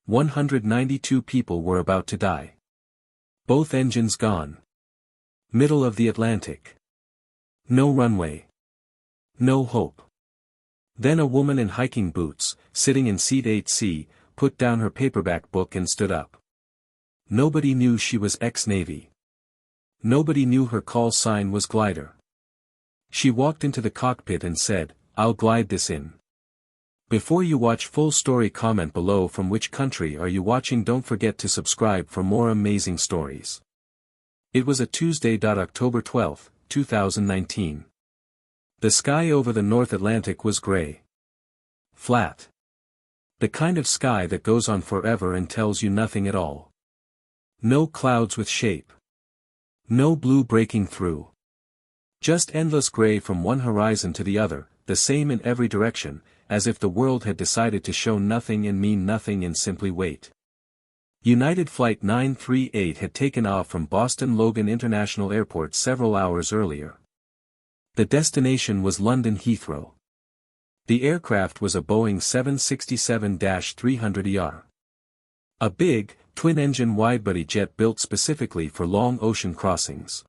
192 people were about to die. Both engines gone. Middle of the Atlantic. No runway. No hope. Then a woman in hiking boots, sitting in seat 8C, put down her paperback book and stood up. Nobody knew she was ex-Navy. Nobody knew her call sign was Glider. She walked into the cockpit and said, "I'll glide this in." Before you watch full story, comment below from which country are you watching. Don't forget to subscribe for more amazing stories. It was a Tuesday. October 12, 2019. The sky over the North Atlantic was gray. Flat. The kind of sky that goes on forever and tells you nothing at all. No clouds with shape. No blue breaking through. Just endless gray from one horizon to the other, the same in every direction, as if the world had decided to show nothing and mean nothing and simply wait. United Flight 938 had taken off from Boston Logan International Airport several hours earlier. The destination was London Heathrow. The aircraft was a Boeing 767-300ER. A big, twin-engine widebody jet built specifically for long ocean crossings.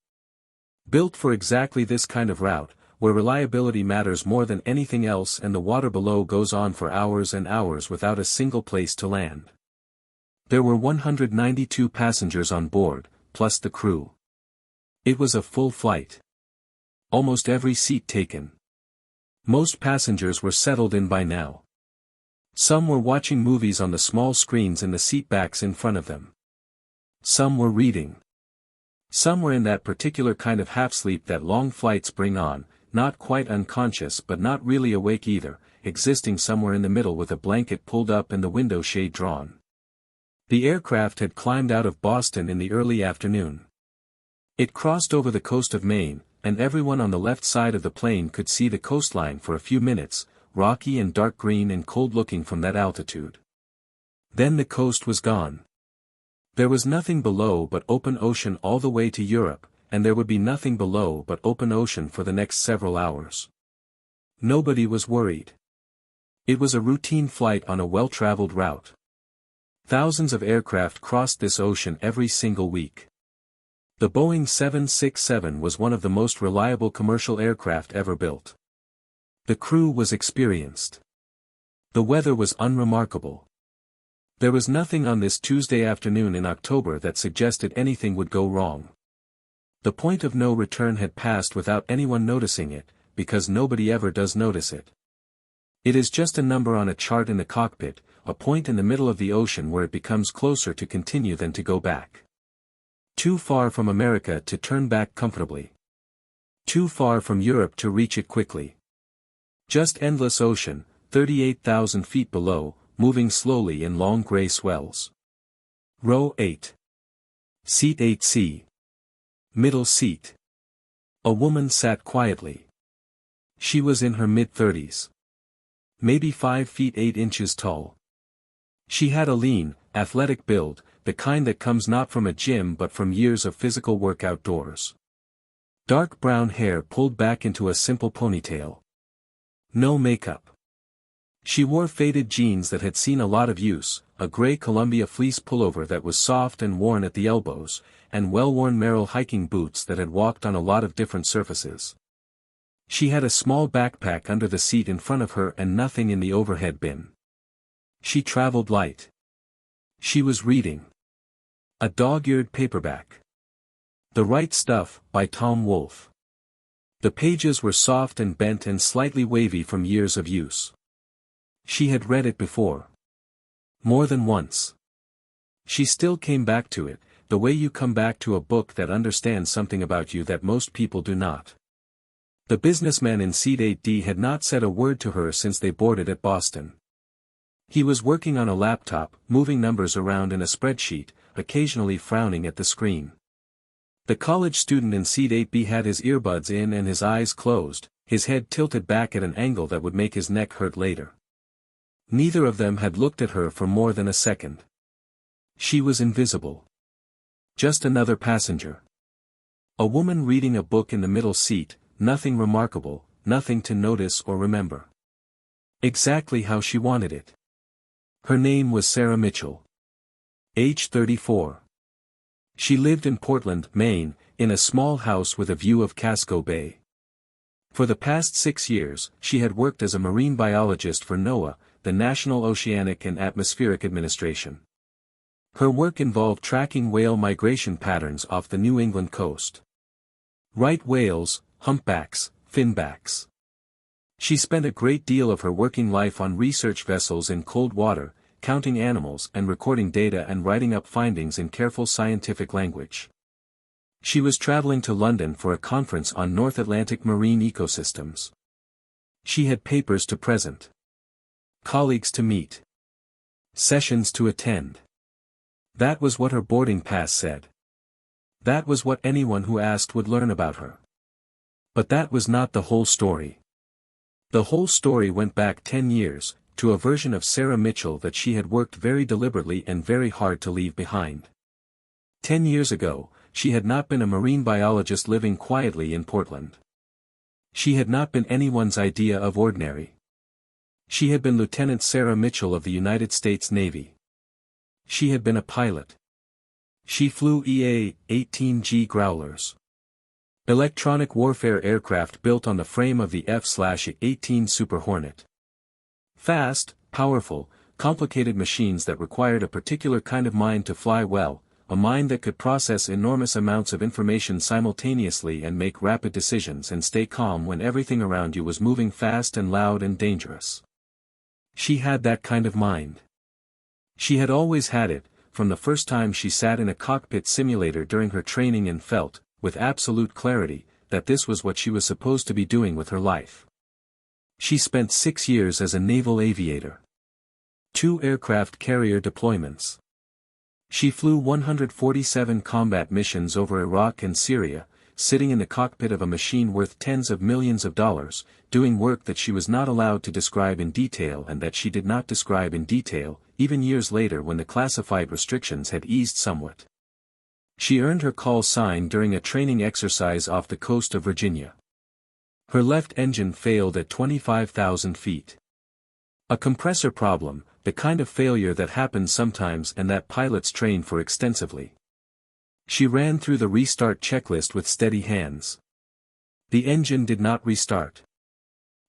Built for exactly this kind of route, where reliability matters more than anything else and the water below goes on for hours and hours without a single place to land. There were 192 passengers on board, plus the crew. It was a full flight. Almost every seat taken. Most passengers were settled in by now. Some were watching movies on the small screens in the seatbacks in front of them. Some were reading. Some were in that particular kind of half-sleep that long flights bring on, not quite unconscious but not really awake either, existing somewhere in the middle with a blanket pulled up and the window shade drawn. The aircraft had climbed out of Boston in the early afternoon. It crossed over the coast of Maine, and everyone on the left side of the plane could see the coastline for a few minutes, rocky and dark green and cold-looking from that altitude. Then the coast was gone. There was nothing below but open ocean all the way to Europe, and there would be nothing below but open ocean for the next several hours. Nobody was worried. It was a routine flight on a well-traveled route. Thousands of aircraft crossed this ocean every single week. The Boeing 767 was one of the most reliable commercial aircraft ever built. The crew was experienced. The weather was unremarkable. There was nothing on this Tuesday afternoon in October that suggested anything would go wrong. The point of no return had passed without anyone noticing it, because nobody ever does notice it. It is just a number on a chart in the cockpit, a point in the middle of the ocean where it becomes closer to continue than to go back. Too far from America to turn back comfortably. Too far from Europe to reach it quickly. Just endless ocean, 38,000 feet below, moving slowly in long gray swells. Row 8. Seat 8C. Middle seat. A woman sat quietly. She was in her mid-30s. Maybe 5 feet 8 inches tall. She had a lean, athletic build, the kind that comes not from a gym but from years of physical work outdoors. Dark brown hair pulled back into a simple ponytail. No makeup. She wore faded jeans that had seen a lot of use, a gray Columbia fleece pullover that was soft and worn at the elbows, and well-worn Merrell hiking boots that had walked on a lot of different surfaces. She had a small backpack under the seat in front of her and nothing in the overhead bin. She traveled light. She was reading. A dog-eared paperback. The Right Stuff, by Tom Wolfe. The pages were soft and bent and slightly wavy from years of use. She had read it before. More than once. She still came back to it, the way you come back to a book that understands something about you that most people do not. The businessman in seat 8D had not said a word to her since they boarded at Boston. He was working on a laptop, moving numbers around in a spreadsheet, occasionally frowning at the screen. The college student in seat 8B had his earbuds in and his eyes closed, his head tilted back at an angle that would make his neck hurt later. Neither of them had looked at her for more than a second. She was invisible. Just another passenger. A woman reading a book in the middle seat, nothing remarkable, nothing to notice or remember. Exactly how she wanted it. Her name was Sarah Mitchell. Age 34. She lived in Portland, Maine, in a small house with a view of Casco Bay. For the past 6 years, she had worked as a marine biologist for NOAA, the National Oceanic and Atmospheric Administration. Her work involved tracking whale migration patterns off the New England coast. Right whales, humpbacks, finbacks. She spent a great deal of her working life on research vessels in cold water, counting animals and recording data and writing up findings in careful scientific language. She was traveling to London for a conference on North Atlantic marine ecosystems. She had papers to present, colleagues to meet, sessions to attend. That was what her boarding pass said. That was what anyone who asked would learn about her. But that was not the whole story. The whole story went back 10 years, to a version of Sarah Mitchell that she had worked very deliberately and very hard to leave behind. 10 years ago, she had not been a marine biologist living quietly in Portland. She had not been anyone's idea of ordinary. She had been Lieutenant Sarah Mitchell of the United States Navy. She had been a pilot. She flew EA-18G Growlers, electronic warfare aircraft built on the frame of the F/A-18 Super Hornet. Fast, powerful, complicated machines that required a particular kind of mind to fly well, a mind that could process enormous amounts of information simultaneously and make rapid decisions and stay calm when everything around you was moving fast and loud and dangerous. She had that kind of mind. She had always had it, from the first time she sat in a cockpit simulator during her training and felt, with absolute clarity, that this was what she was supposed to be doing with her life. She spent 6 years as a naval aviator. 2 aircraft carrier deployments. She flew 147 combat missions over Iraq and Syria, sitting in the cockpit of a machine worth tens of millions of dollars, doing work that she was not allowed to describe in detail and that she did not describe in detail, even years later when the classified restrictions had eased somewhat. She earned her call sign during a training exercise off the coast of Virginia. Her left engine failed at 25,000 feet. A compressor problem, the kind of failure that happens sometimes and that pilots train for extensively. She ran through the restart checklist with steady hands. The engine did not restart.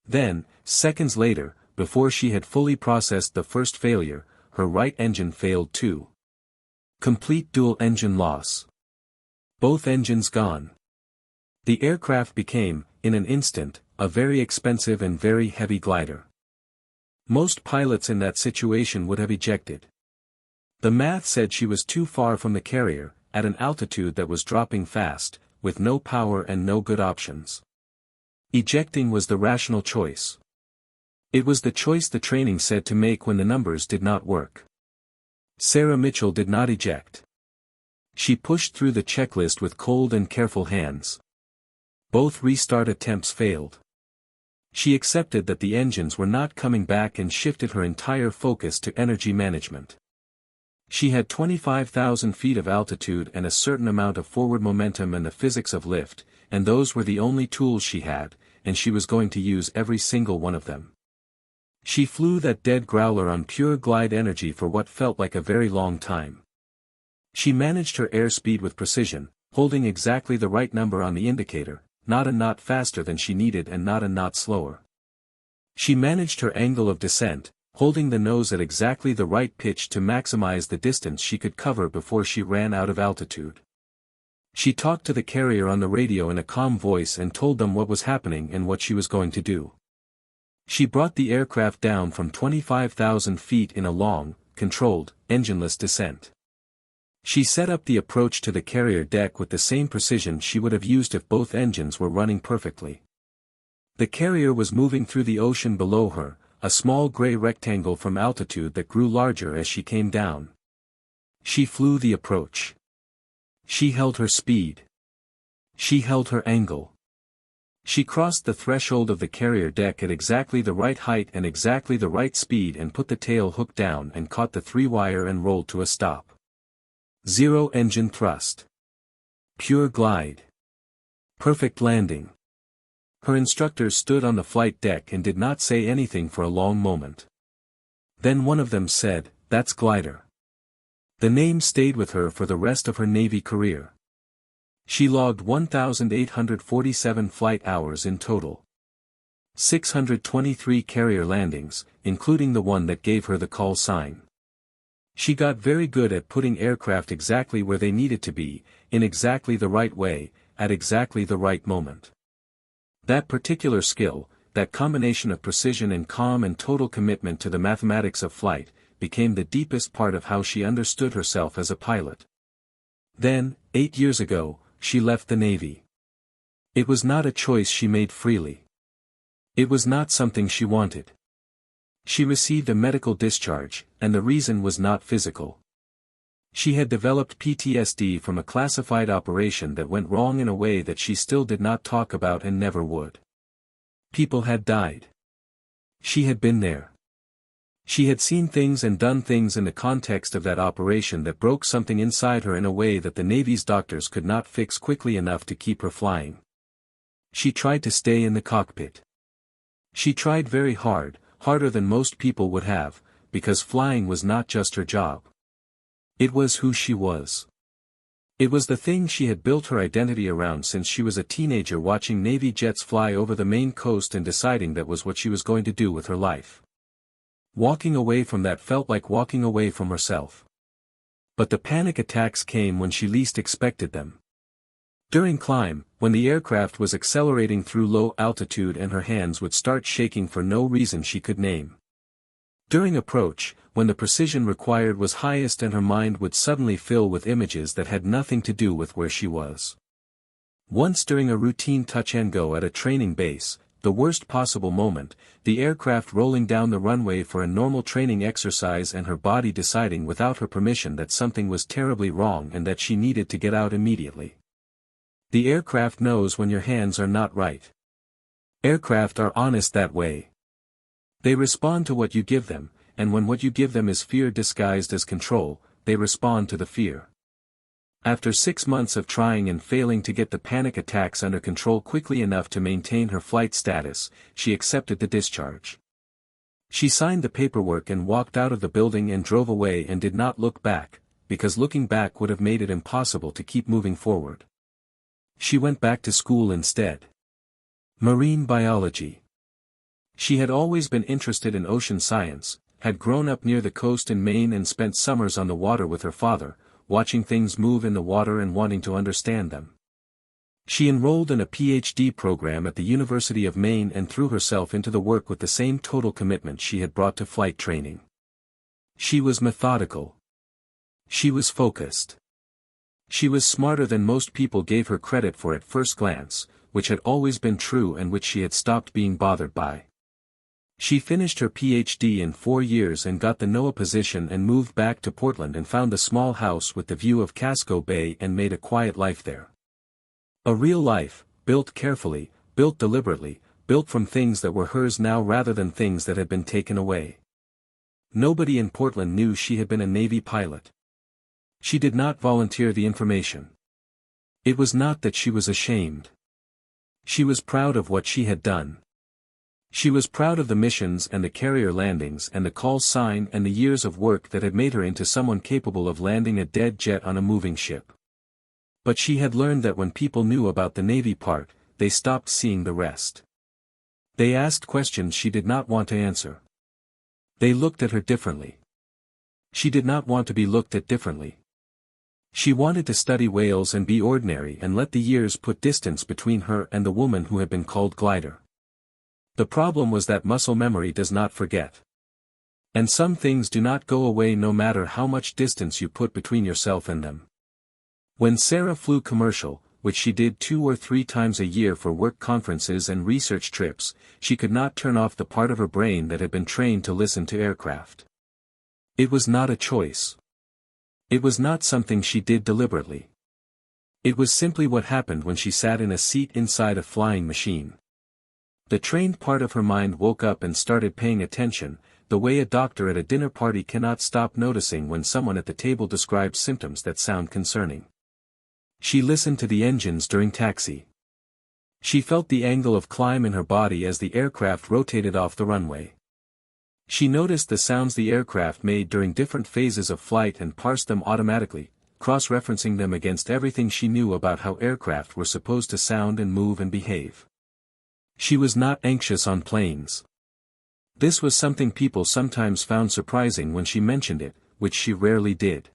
Then, seconds later, before she had fully processed the first failure, her right engine failed too. Complete dual engine loss. Both engines gone. The aircraft became, in an instant, a very expensive and very heavy glider. Most pilots in that situation would have ejected. The math said she was too far from the carrier, at an altitude that was dropping fast, with no power and no good options. Ejecting was the rational choice. It was the choice the training said to make when the numbers did not work. Sarah Mitchell did not eject. She pushed through the checklist with cold and careful hands. Both restart attempts failed. She accepted that the engines were not coming back and shifted her entire focus to energy management. She had 25,000 feet of altitude and a certain amount of forward momentum and the physics of lift, and those were the only tools she had, and she was going to use every single one of them. She flew that dead Growler on pure glide energy for what felt like a very long time. She managed her airspeed with precision, holding exactly the right number on the indicator, not a knot faster than she needed and not a knot slower. She managed her angle of descent, holding the nose at exactly the right pitch to maximize the distance she could cover before she ran out of altitude. She talked to the carrier on the radio in a calm voice and told them what was happening and what she was going to do. She brought the aircraft down from 25,000 feet in a long, controlled, engineless descent. She set up the approach to the carrier deck with the same precision she would have used if both engines were running perfectly. The carrier was moving through the ocean below her, a small gray rectangle from altitude that grew larger as she came down. She flew the approach. She held her speed. She held her angle. She crossed the threshold of the carrier deck at exactly the right height and exactly the right speed and put the tail hook down and caught the 3-wire and rolled to a stop. Zero engine thrust. Pure glide. Perfect landing. Her instructors stood on the flight deck and did not say anything for a long moment. Then one of them said, "That's glider." The name stayed with her for the rest of her Navy career. She logged 1,847 flight hours in total. 623 carrier landings, including the one that gave her the call sign. She got very good at putting aircraft exactly where they needed to be, in exactly the right way, at exactly the right moment. That particular skill, that combination of precision and calm and total commitment to the mathematics of flight, became the deepest part of how she understood herself as a pilot. Then, 8 years ago, she left the Navy. It was not a choice she made freely. It was not something she wanted. She received a medical discharge, and the reason was not physical. She had developed PTSD from a classified operation that went wrong in a way that she still did not talk about and never would. People had died. She had been there. She had seen things and done things in the context of that operation that broke something inside her in a way that the Navy's doctors could not fix quickly enough to keep her flying. She tried to stay in the cockpit. She tried very hard, harder than most people would have, because flying was not just her job. It was who she was. It was the thing she had built her identity around since she was a teenager, watching Navy jets fly over the Maine coast and deciding that was what she was going to do with her life. Walking away from that felt like walking away from herself. But the panic attacks came when she least expected them. During climb, when the aircraft was accelerating through low altitude and her hands would start shaking for no reason she could name. During approach, when the precision required was highest and her mind would suddenly fill with images that had nothing to do with where she was. Once during a routine touch-and-go at a training base, the worst possible moment, the aircraft rolling down the runway for a normal training exercise and her body deciding without her permission that something was terribly wrong and that she needed to get out immediately. The aircraft knows when your hands are not right. Aircraft are honest that way. They respond to what you give them, and when what you give them is fear disguised as control, they respond to the fear. After 6 months of trying and failing to get the panic attacks under control quickly enough to maintain her flight status, she accepted the discharge. She signed the paperwork and walked out of the building and drove away and did not look back, because looking back would have made it impossible to keep moving forward. She went back to school instead. Marine biology. She had always been interested in ocean science, had grown up near the coast in Maine and spent summers on the water with her father, watching things move in the water and wanting to understand them. She enrolled in a PhD program at the University of Maine and threw herself into the work with the same total commitment she had brought to flight training. She was methodical. She was focused. She was smarter than most people gave her credit for at first glance, which had always been true and which she had stopped being bothered by. She finished her PhD in 4 years and got the NOAA position and moved back to Portland and found a small house with the view of Casco Bay and made a quiet life there. A real life, built carefully, built deliberately, built from things that were hers now rather than things that had been taken away. Nobody in Portland knew she had been a Navy pilot. She did not volunteer the information. It was not that she was ashamed. She was proud of what she had done. She was proud of the missions and the carrier landings and the call sign and the years of work that had made her into someone capable of landing a dead jet on a moving ship. But she had learned that when people knew about the Navy part, they stopped seeing the rest. They asked questions she did not want to answer. They looked at her differently. She did not want to be looked at differently. She wanted to study whales and be ordinary and let the years put distance between her and the woman who had been called Glider. The problem was that muscle memory does not forget. And some things do not go away no matter how much distance you put between yourself and them. When Sarah flew commercial, which she did 2 or 3 times a year for work conferences and research trips, she could not turn off the part of her brain that had been trained to listen to aircraft. It was not a choice. It was not something she did deliberately. It was simply what happened when she sat in a seat inside a flying machine. The trained part of her mind woke up and started paying attention, the way a doctor at a dinner party cannot stop noticing when someone at the table describes symptoms that sound concerning. She listened to the engines during taxi. She felt the angle of climb in her body as the aircraft rotated off the runway. She noticed the sounds the aircraft made during different phases of flight and parsed them automatically, cross-referencing them against everything she knew about how aircraft were supposed to sound and move and behave. She was not anxious on planes. This was something people sometimes found surprising when she mentioned it, which she rarely did.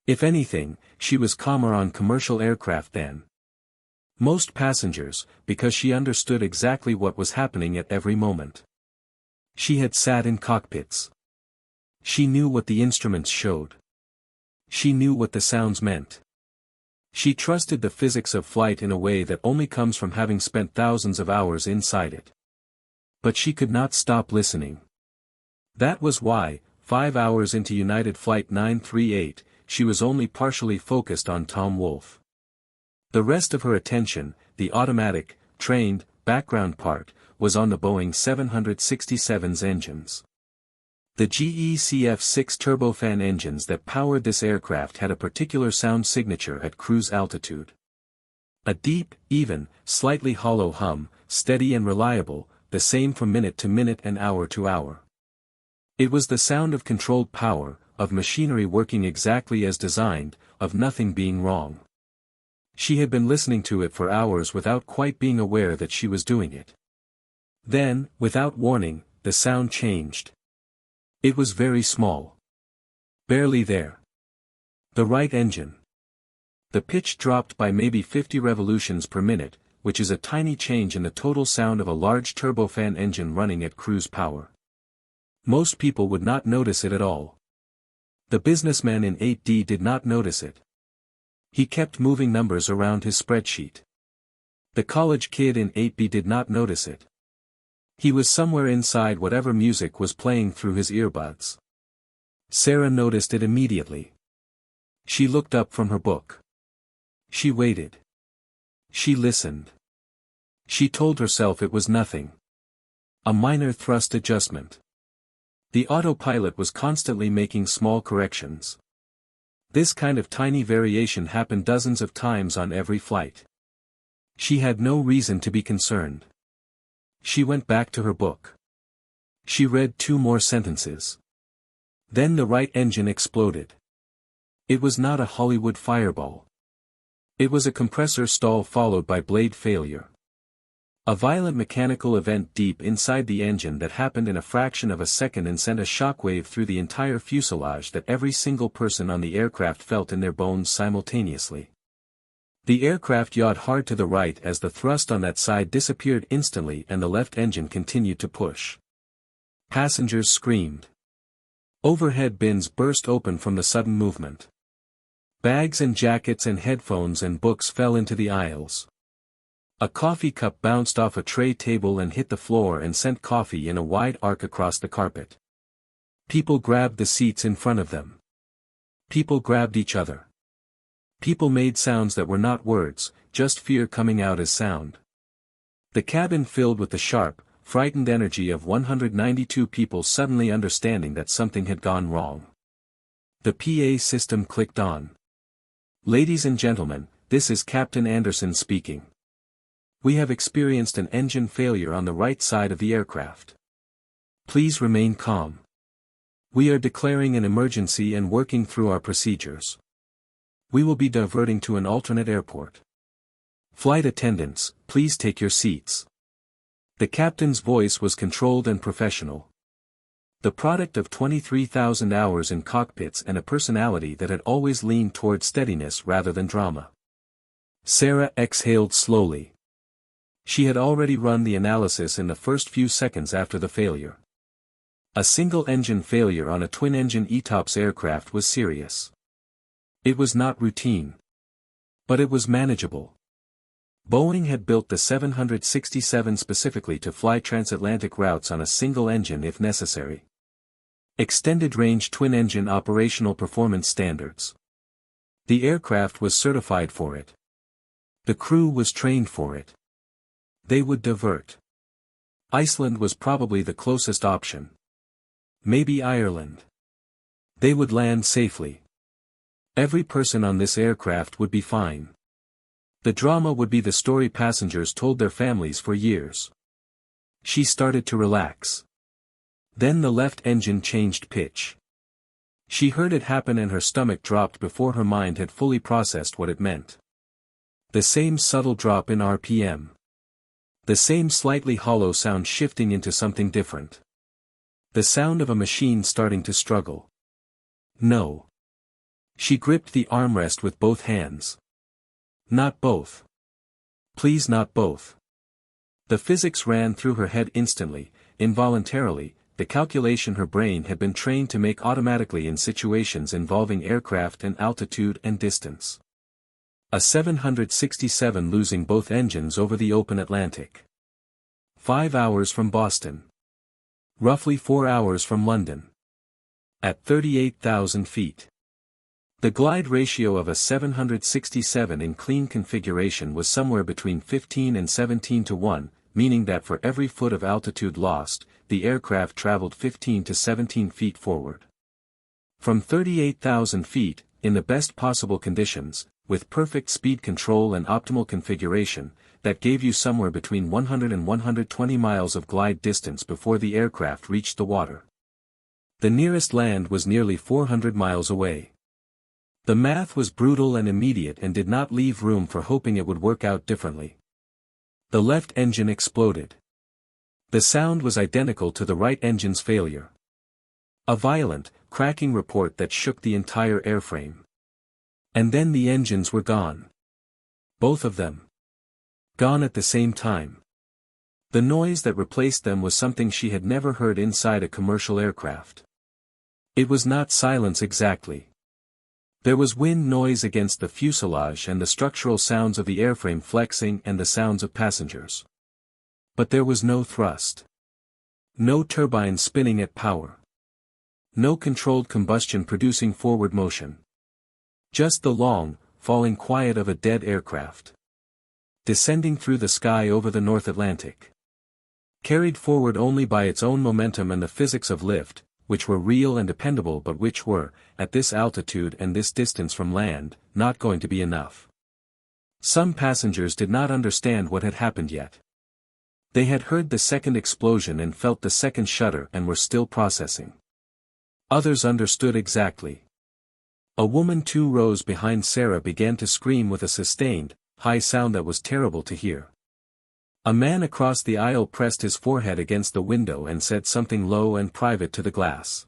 If anything, she was calmer on commercial aircraft than most passengers, because she understood exactly what was happening at every moment. She had sat in cockpits. She knew what the instruments showed. She knew what the sounds meant. She trusted the physics of flight in a way that only comes from having spent thousands of hours inside it. But she could not stop listening. That was why, 5 hours into United Flight 938, she was only partially focused on Tom Wolfe. The rest of her attention, the automatic, trained, background part, was on the Boeing 767's engines. The GE CF6 turbofan engines that powered this aircraft had a particular sound signature at cruise altitude. A deep, even, slightly hollow hum, steady and reliable, the same from minute to minute and hour to hour. It was the sound of controlled power, of machinery working exactly as designed, of nothing being wrong. She had been listening to it for hours without quite being aware that she was doing it. Then, without warning, the sound changed. It was very small. Barely there. The right engine. The pitch dropped by maybe 50 revolutions per minute, which is a tiny change in the total sound of a large turbofan engine running at cruise power. Most people would not notice it at all. The businessman in 8D did not notice it. He kept moving numbers around his spreadsheet. The college kid in 8B did not notice it. He was somewhere inside whatever music was playing through his earbuds. Sarah noticed it immediately. She looked up from her book. She waited. She listened. She told herself it was nothing. A minor thrust adjustment. The autopilot was constantly making small corrections. This kind of tiny variation happened dozens of times on every flight. She had no reason to be concerned. She went back to her book. She read 2 more sentences. Then the right engine exploded. It was not a Hollywood fireball. It was a compressor stall followed by blade failure. A violent mechanical event deep inside the engine that happened in a fraction of a second and sent a shockwave through the entire fuselage that every single person on the aircraft felt in their bones simultaneously. The aircraft yawed hard to the right as the thrust on that side disappeared instantly and the left engine continued to push. Passengers screamed. Overhead bins burst open from the sudden movement. Bags and jackets and headphones and books fell into the aisles. A coffee cup bounced off a tray table and hit the floor and sent coffee in a wide arc across the carpet. People grabbed the seats in front of them. People grabbed each other. People made sounds that were not words, just fear coming out as sound. The cabin filled with the sharp, frightened energy of 192 people suddenly understanding that something had gone wrong. The PA system clicked on. "Ladies and gentlemen, this is Captain Anderson speaking. We have experienced an engine failure on the right side of the aircraft. Please remain calm. We are declaring an emergency and working through our procedures. We will be diverting to an alternate airport. Flight attendants, please take your seats." The captain's voice was controlled and professional. The product of 23,000 hours in cockpits and a personality that had always leaned toward steadiness rather than drama. Sarah exhaled slowly. She had already run the analysis in the first few seconds after the failure. A single-engine failure on a twin-engine ETOPS aircraft was serious. It was not routine. But it was manageable. Boeing had built the 767 specifically to fly transatlantic routes on a single engine if necessary. Extended-range twin-engine operational performance standards. The aircraft was certified for it. The crew was trained for it. They would divert. Iceland was probably the closest option. Maybe Ireland. They would land safely. Every person on this aircraft would be fine. The drama would be the story passengers told their families for years. She started to relax. Then the left engine changed pitch. She heard it happen and her stomach dropped before her mind had fully processed what it meant. The same subtle drop in RPM. The same slightly hollow sound shifting into something different. The sound of a machine starting to struggle. No. She gripped the armrest with both hands. Not both. Please, not both. The physics ran through her head instantly, involuntarily, the calculation her brain had been trained to make automatically in situations involving aircraft and altitude and distance. A 767 losing both engines over the open Atlantic. 5 hours from Boston. Roughly 4 hours from London. At 38,000 feet. The glide ratio of a 767 in clean configuration was somewhere between 15 and 17 to 1, meaning that for every foot of altitude lost, the aircraft traveled 15 to 17 feet forward. From 38,000 feet, in the best possible conditions, with perfect speed control and optimal configuration, that gave you somewhere between 100 and 120 miles of glide distance before the aircraft reached the water. The nearest land was nearly 400 miles away. The math was brutal and immediate and did not leave room for hoping it would work out differently. The left engine exploded. The sound was identical to the right engine's failure. A violent, cracking report that shook the entire airframe. And then the engines were gone. Both of them. Gone at the same time. The noise that replaced them was something she had never heard inside a commercial aircraft. It was not silence exactly. There was wind noise against the fuselage and the structural sounds of the airframe flexing and the sounds of passengers. But there was no thrust. No turbine spinning at power. No controlled combustion producing forward motion. Just the long, falling quiet of a dead aircraft. Descending through the sky over the North Atlantic. Carried forward only by its own momentum and the physics of lift, which were real and dependable but which were, at this altitude and this distance from land, not going to be enough. Some passengers did not understand what had happened yet. They had heard the second explosion and felt the second shudder and were still processing. Others understood exactly. A woman 2 rows behind Sarah began to scream with a sustained, high sound that was terrible to hear. A man across the aisle pressed his forehead against the window and said something low and private to the glass.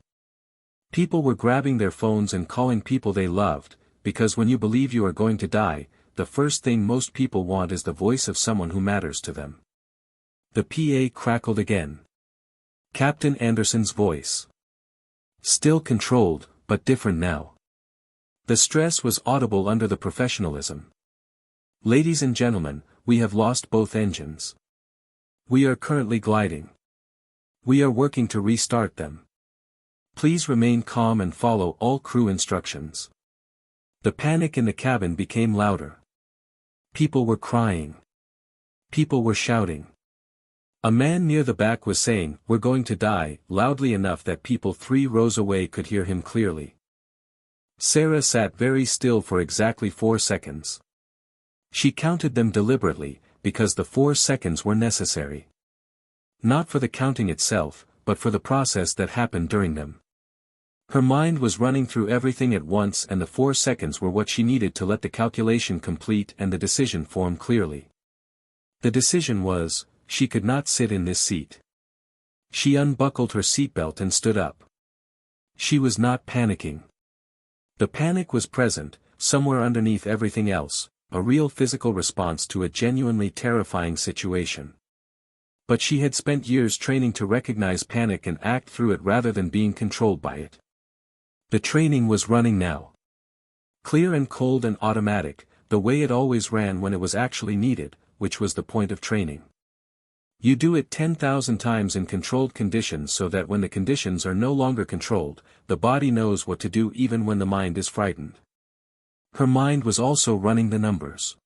People were grabbing their phones and calling people they loved, because when you believe you are going to die, the first thing most people want is the voice of someone who matters to them. The PA crackled again. Captain Anderson's voice. Still controlled, but different now. The stress was audible under the professionalism. Ladies and gentlemen, we have lost both engines. We are currently gliding. We are working to restart them. Please remain calm and follow all crew instructions. The panic in the cabin became louder. People were crying. People were shouting. A man near the back was saying, "We're going to die," loudly enough that people 3 rows away could hear him clearly. Sarah sat very still for exactly 4 seconds. She counted them deliberately, because the 4 seconds were necessary. Not for the counting itself, but for the process that happened during them. Her mind was running through everything at once and the 4 seconds were what she needed to let the calculation complete and the decision form clearly. The decision was, she could not sit in this seat. She unbuckled her seatbelt and stood up. She was not panicking. The panic was present, somewhere underneath everything else, a real physical response to a genuinely terrifying situation. But she had spent years training to recognize panic and act through it rather than being controlled by it. The training was running now. Clear and cold and automatic, the way it always ran when it was actually needed, which was the point of training. You do it 10,000 times in controlled conditions so that when the conditions are no longer controlled, the body knows what to do even when the mind is frightened. Her mind was also running the numbers.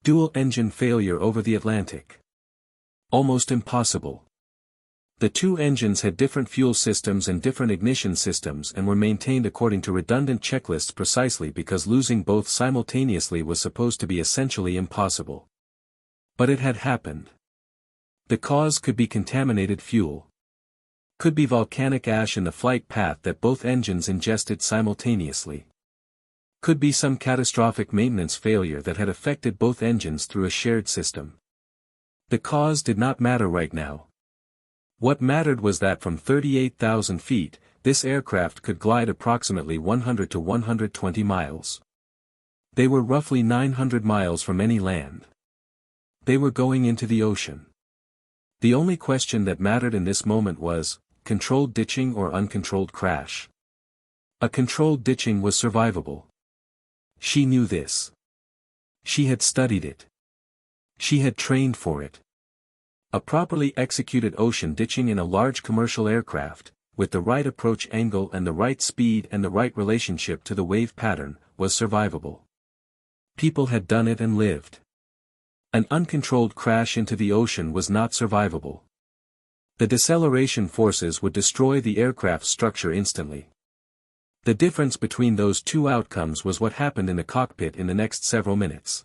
Dual engine failure over the Atlantic. Almost impossible. The 2 engines had different fuel systems and different ignition systems and were maintained according to redundant checklists precisely because losing both simultaneously was supposed to be essentially impossible. But it had happened. The cause could be contaminated fuel. Could be volcanic ash in the flight path that both engines ingested simultaneously. Could be some catastrophic maintenance failure that had affected both engines through a shared system. The cause did not matter right now. What mattered was that from 38,000 feet, this aircraft could glide approximately 100 to 120 miles. They were roughly 900 miles from any land. They were going into the ocean. The only question that mattered in this moment was, controlled ditching or uncontrolled crash. A controlled ditching was survivable. She knew this. She had studied it. She had trained for it. A properly executed ocean ditching in a large commercial aircraft, with the right approach angle and the right speed and the right relationship to the wave pattern, was survivable. People had done it and lived. An uncontrolled crash into the ocean was not survivable. The deceleration forces would destroy the aircraft's structure instantly. The difference between those two outcomes was what happened in the cockpit in the next several minutes.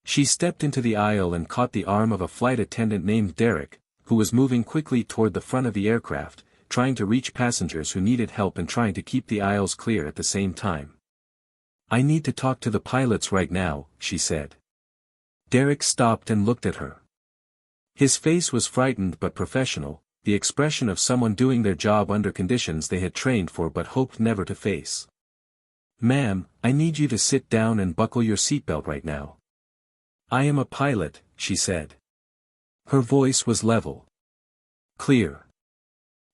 She stepped into the aisle and caught the arm of a flight attendant named Derek, who was moving quickly toward the front of the aircraft, trying to reach passengers who needed help and trying to keep the aisles clear at the same time. "I need to talk to the pilots right now," she said. Derek stopped and looked at her. His face was frightened but professional, the expression of someone doing their job under conditions they had trained for but hoped never to face. "Ma'am, I need you to sit down and buckle your seatbelt right now." "I am a pilot," she said. Her voice was level. Clear.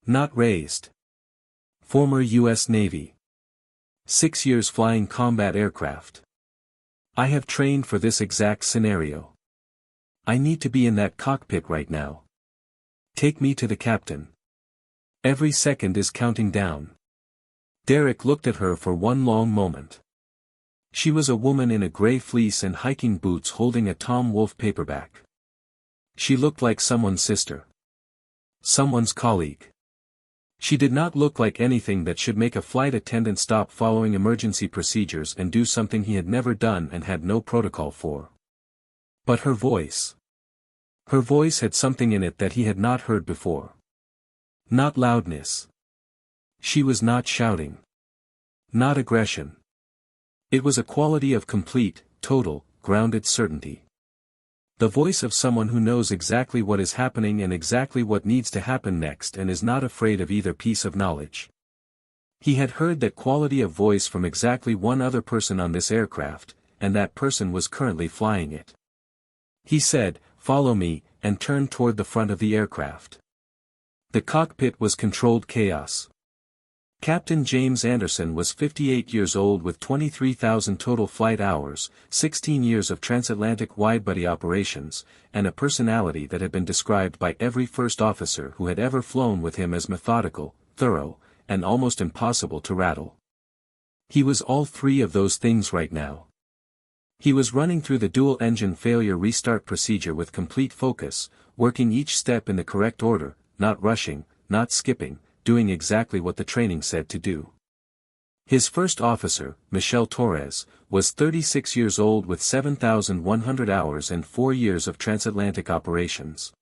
Not raised. Former U.S. Navy. 6 years flying combat aircraft. "I have trained for this exact scenario. I need to be in that cockpit right now. Take me to the captain. Every second is counting down." Derek looked at her for one long moment. She was a woman in a gray fleece and hiking boots holding a Tom Wolfe paperback. She looked like someone's sister. Someone's colleague. She did not look like anything that should make a flight attendant stop following emergency procedures and do something he had never done and had no protocol for. But her voice. Her voice had something in it that he had not heard before. Not loudness. She was not shouting. Not aggression. It was a quality of complete, total, grounded certainty. The voice of someone who knows exactly what is happening and exactly what needs to happen next and is not afraid of either piece of knowledge. He had heard that quality of voice from exactly one other person on this aircraft, and that person was currently flying it. He said, "Follow me," and turned toward the front of the aircraft. The cockpit was controlled chaos. Captain James Anderson was 58 years old with 23,000 total flight hours, 16 years of transatlantic widebody operations, and a personality that had been described by every first officer who had ever flown with him as methodical, thorough, and almost impossible to rattle. He was all three of those things right now. He was running through the dual-engine failure restart procedure with complete focus, working each step in the correct order, not rushing, not skipping, doing exactly what the training said to do. His first officer, Michelle Torres, was 36 years old with 7,100 hours and 4 years of transatlantic operations.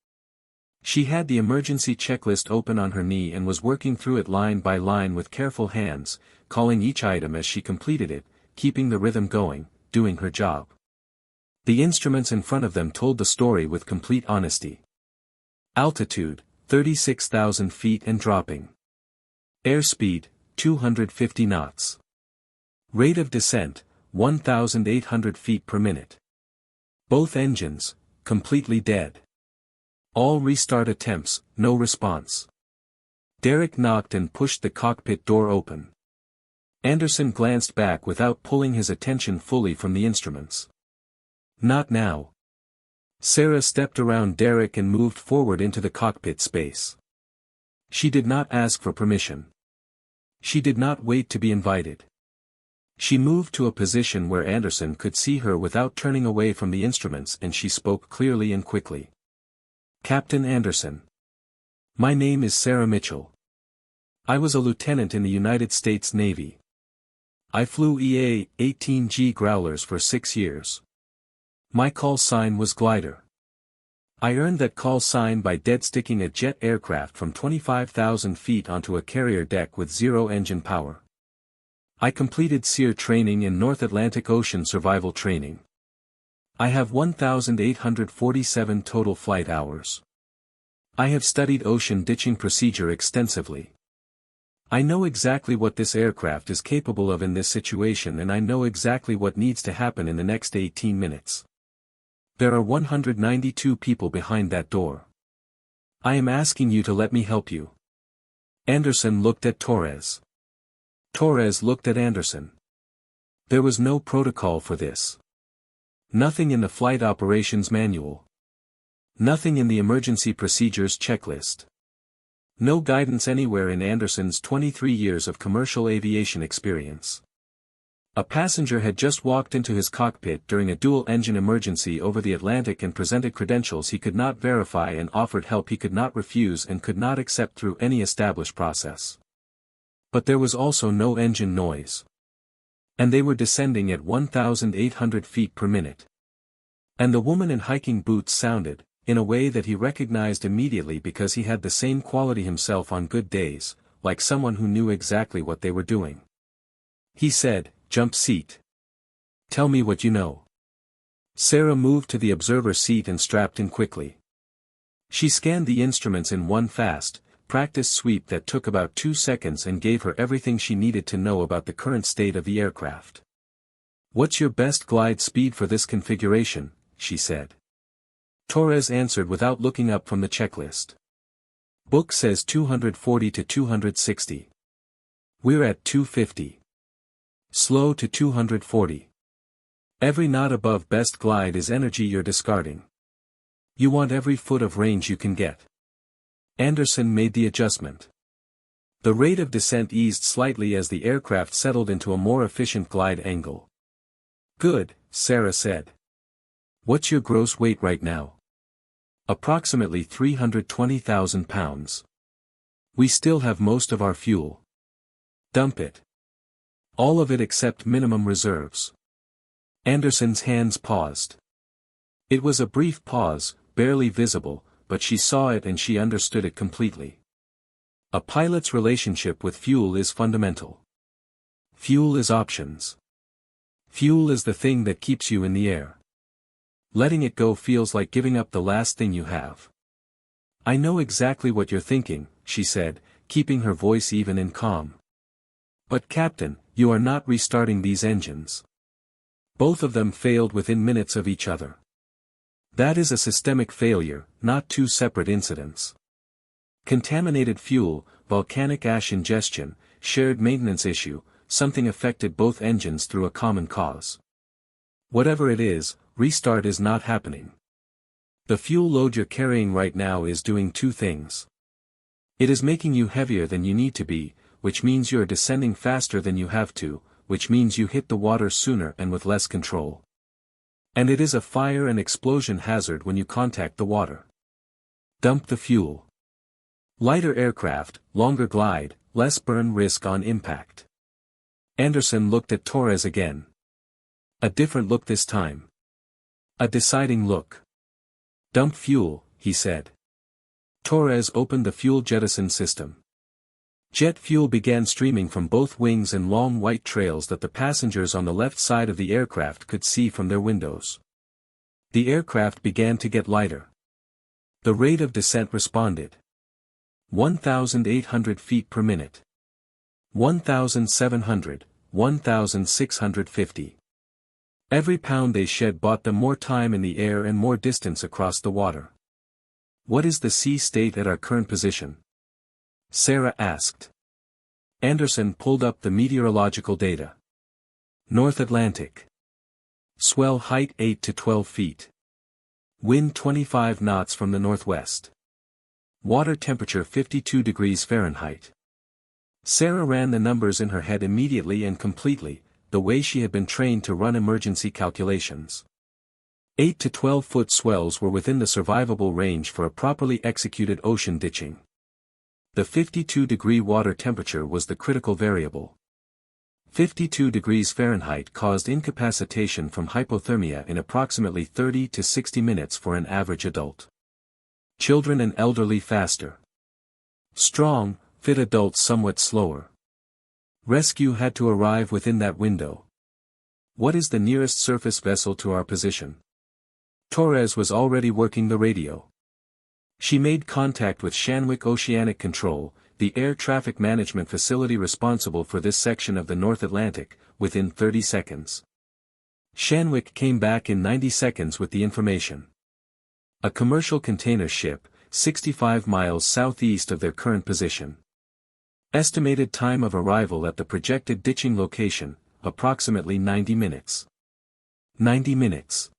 She had the emergency checklist open on her knee and was working through it line by line with careful hands, calling each item as she completed it, keeping the rhythm going, doing her job. The instruments in front of them told the story with complete honesty. Altitude, 36,000 feet and dropping. Airspeed, 250 knots. Rate of descent, 1,800 feet per minute. Both engines, completely dead. All restart attempts, no response. Derek knocked and pushed the cockpit door open. Anderson glanced back without pulling his attention fully from the instruments. Not now. Sarah stepped around Derek and moved forward into the cockpit space. She did not ask for permission. She did not wait to be invited. She moved to a position where Anderson could see her without turning away from the instruments, and she spoke clearly and quickly. "Captain Anderson. My name is Sarah Mitchell. I was a lieutenant in the United States Navy. I flew EA-18G Growlers for 6 years. My call sign was Glider. I earned that call sign by dead-sticking a jet aircraft from 25,000 feet onto a carrier deck with zero engine power. I completed SEER training and North Atlantic Ocean survival training. I have 1,847 total flight hours. I have studied ocean ditching procedure extensively. I know exactly what this aircraft is capable of in this situation, and I know exactly what needs to happen in the next 18 minutes. There are 192 people behind that door. I am asking you to let me help you. Anderson looked at Torres. Torres looked at Anderson. There was no protocol for this. Nothing in the flight operations manual. Nothing in the emergency procedures checklist. No guidance anywhere in Anderson's 23 years of commercial aviation experience. A passenger had just walked into his cockpit during a dual-engine emergency over the Atlantic and presented credentials he could not verify and offered help he could not refuse and could not accept through any established process. But there was also no engine noise. And they were descending at 1,800 feet per minute. And the woman in hiking boots sounded, in a way that he recognized immediately because he had the same quality himself on good days, like someone who knew exactly what they were doing. He said, "Jump seat. Tell me what you know." Sarah moved to the observer seat and strapped in quickly. She scanned the instruments in one fast, practiced sweep that took about 2 seconds and gave her everything she needed to know about the current state of the aircraft. "What's your best glide speed for this configuration?" she said. Torres answered without looking up from the checklist. "Book says 240 to 260. We're at 250. Slow to 240. Every knot above best glide is energy you're discarding. You want every foot of range you can get." Anderson made the adjustment. The rate of descent eased slightly as the aircraft settled into a more efficient glide angle. "Good," Sarah said. "What's your gross weight right now?" "Approximately 320,000 pounds. We still have most of our fuel." "Dump it." "All of it except minimum reserves." Anderson's hands paused. It was a brief pause, barely visible, but she saw it and she understood it completely. A pilot's relationship with fuel is fundamental. Fuel is options. Fuel is the thing that keeps you in the air. Letting it go feels like giving up the last thing you have. "I know exactly what you're thinking," she said, keeping her voice even and calm. "But Captain, you are not restarting these engines. Both of them failed within minutes of each other. That is a systemic failure, not two separate incidents. Contaminated fuel, volcanic ash ingestion, shared maintenance issue, something affected both engines through a common cause. Whatever it is, restart is not happening. The fuel load you're carrying right now is doing two things. It is making you heavier than you need to be, which means you are descending faster than you have to, which means you hit the water sooner and with less control. And it is a fire and explosion hazard when you contact the water. Dump the fuel. Lighter aircraft, longer glide, less burn risk on impact." Anderson looked at Torres again. A different look this time. A deciding look. "Dump fuel," he said. Torres opened the fuel jettison system. Jet fuel began streaming from both wings in long white trails that the passengers on the left side of the aircraft could see from their windows. The aircraft began to get lighter. The rate of descent responded. 1,800 feet per minute. 1,700, 1,650. Every pound they shed bought them more time in the air and more distance across the water. "What is the sea state at our current position?" Sarah asked. Anderson pulled up the meteorological data. North Atlantic. Swell height 8 to 12 feet. Wind 25 knots from the northwest. Water temperature 52 degrees Fahrenheit. Sarah ran the numbers in her head immediately and completely, the way she had been trained to run emergency calculations. 8 to 12-foot swells were within the survivable range for a properly executed ocean ditching. The 52-degree water temperature was the critical variable. 52 degrees Fahrenheit caused incapacitation from hypothermia in approximately 30 to 60 minutes for an average adult. Children and elderly faster. Strong, fit adults somewhat slower. Rescue had to arrive within that window. What is the nearest surface vessel to our position? Torres was already working the radio. She made contact with Shanwick Oceanic Control, the air traffic management facility responsible for this section of the North Atlantic, within 30 seconds. Shanwick came back in 90 seconds with the information. A commercial container ship, 65 miles southeast of their current position. Estimated time of arrival at the projected ditching location, approximately 90 minutes. 90 minutes.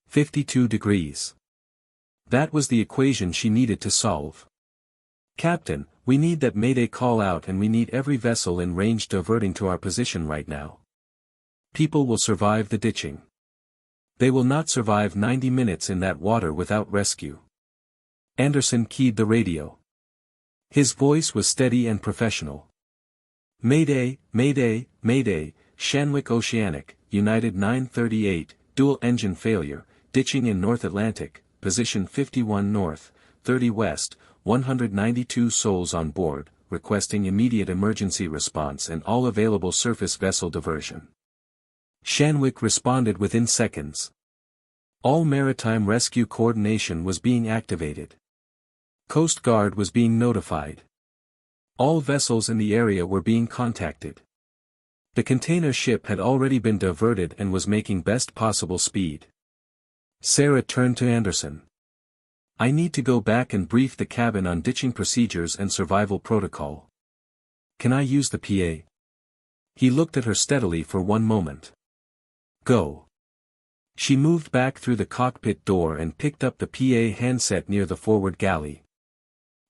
52 degrees. That was the equation she needed to solve. Captain, we need that Mayday call out and we need every vessel in range diverting to our position right now. People will survive the ditching. They will not survive 90 minutes in that water without rescue. Anderson keyed the radio. His voice was steady and professional. Mayday, Mayday, Mayday, Shanwick Oceanic, United 938, dual engine failure, ditching in North Atlantic, position 51 north, 30 west, 192 souls on board, requesting immediate emergency response and all available surface vessel diversion. Shanwick responded within seconds. All maritime rescue coordination was being activated. Coast Guard was being notified. All vessels in the area were being contacted. The container ship had already been diverted and was making best possible speed. Sarah turned to Anderson. I need to go back and brief the cabin on ditching procedures and survival protocol. Can I use the PA? He looked at her steadily for one moment. Go. She moved back through the cockpit door and picked up the PA handset near the forward galley.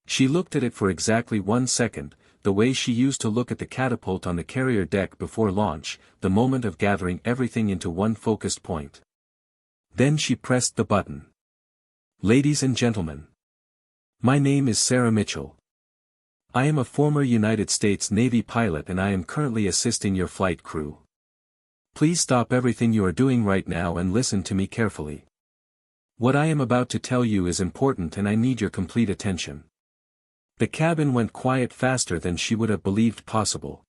She looked at it for exactly 1 second, the way she used to look at the catapult on the carrier deck before launch, the moment of gathering everything into one focused point. Then she pressed the button. Ladies and gentlemen. My name is Sarah Mitchell. I am a former United States Navy pilot and I am currently assisting your flight crew. Please stop everything you are doing right now and listen to me carefully. What I am about to tell you is important and I need your complete attention. The cabin went quiet faster than she would have believed possible.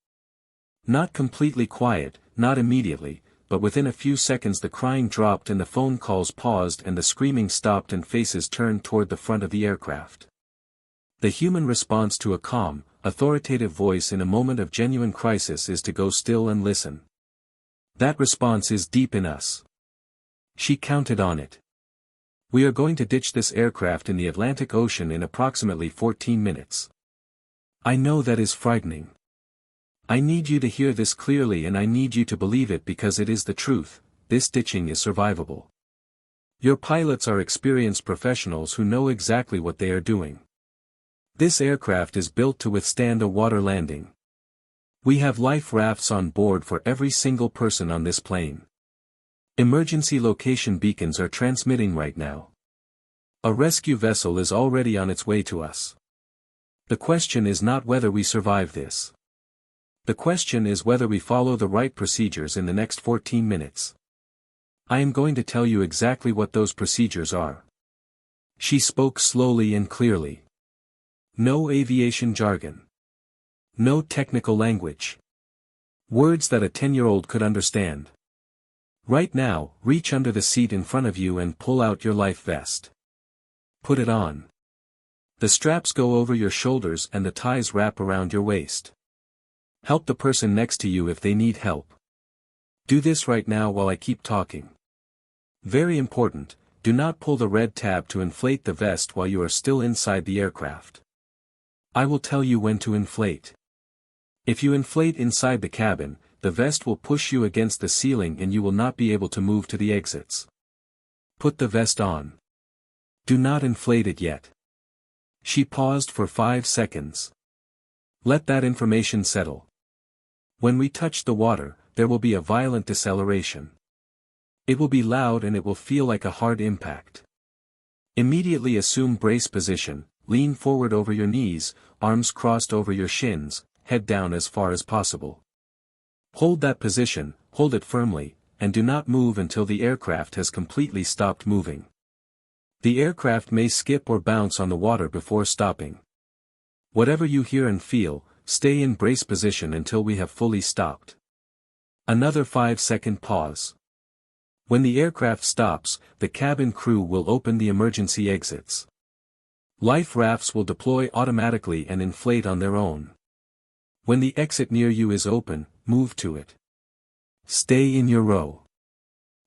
Not completely quiet, not immediately, but within a few seconds the crying dropped and the phone calls paused and the screaming stopped and faces turned toward the front of the aircraft. The human response to a calm, authoritative voice in a moment of genuine crisis is to go still and listen. That response is deep in us. She counted on it. We are going to ditch this aircraft in the Atlantic Ocean in approximately 14 minutes. I know that is frightening. I need you to hear this clearly and I need you to believe it because it is the truth, this ditching is survivable. Your pilots are experienced professionals who know exactly what they are doing. This aircraft is built to withstand a water landing. We have life rafts on board for every single person on this plane. Emergency location beacons are transmitting right now. A rescue vessel is already on its way to us. The question is not whether we survive this. The question is whether we follow the right procedures in the next 14 minutes. I am going to tell you exactly what those procedures are. She spoke slowly and clearly. No aviation jargon. No technical language. Words that a 10-year-old could understand. Right now, reach under the seat in front of you and pull out your life vest. Put it on. The straps go over your shoulders and the ties wrap around your waist. Help the person next to you if they need help. Do this right now while I keep talking. Very important, do not pull the red tab to inflate the vest while you are still inside the aircraft. I will tell you when to inflate. If you inflate inside the cabin, the vest will push you against the ceiling and you will not be able to move to the exits. Put the vest on. Do not inflate it yet. She paused for 5 seconds. Let that information settle. When we touch the water, there will be a violent deceleration. It will be loud and it will feel like a hard impact. Immediately assume brace position, lean forward over your knees, arms crossed over your shins, head down as far as possible. Hold that position, hold it firmly, and do not move until the aircraft has completely stopped moving. The aircraft may skip or bounce on the water before stopping. Whatever you hear and feel, stay in brace position until we have fully stopped. Another 5-second pause. When the aircraft stops, the cabin crew will open the emergency exits. Life rafts will deploy automatically and inflate on their own. When the exit near you is open, move to it. Stay in your row.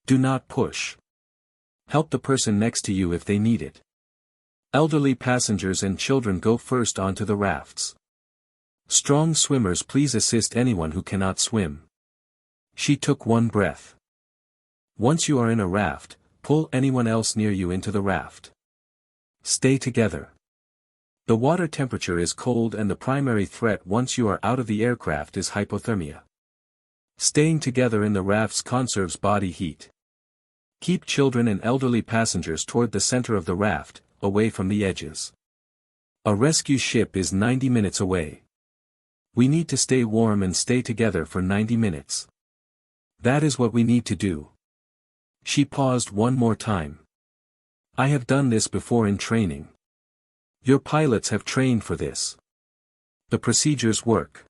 Do not push. Help the person next to you if they need it. Elderly passengers and children go first onto the rafts. Strong swimmers, please assist anyone who cannot swim. She took one breath. Once you are in a raft, pull anyone else near you into the raft. Stay together. The water temperature is cold and the primary threat once you are out of the aircraft is hypothermia. Staying together in the rafts conserves body heat. Keep children and elderly passengers toward the center of the raft, away from the edges. A rescue ship is 90 minutes away. We need to stay warm and stay together for 90 minutes. That is what we need to do. She paused one more time. I have done this before in training. Your pilots have trained for this. The procedures work.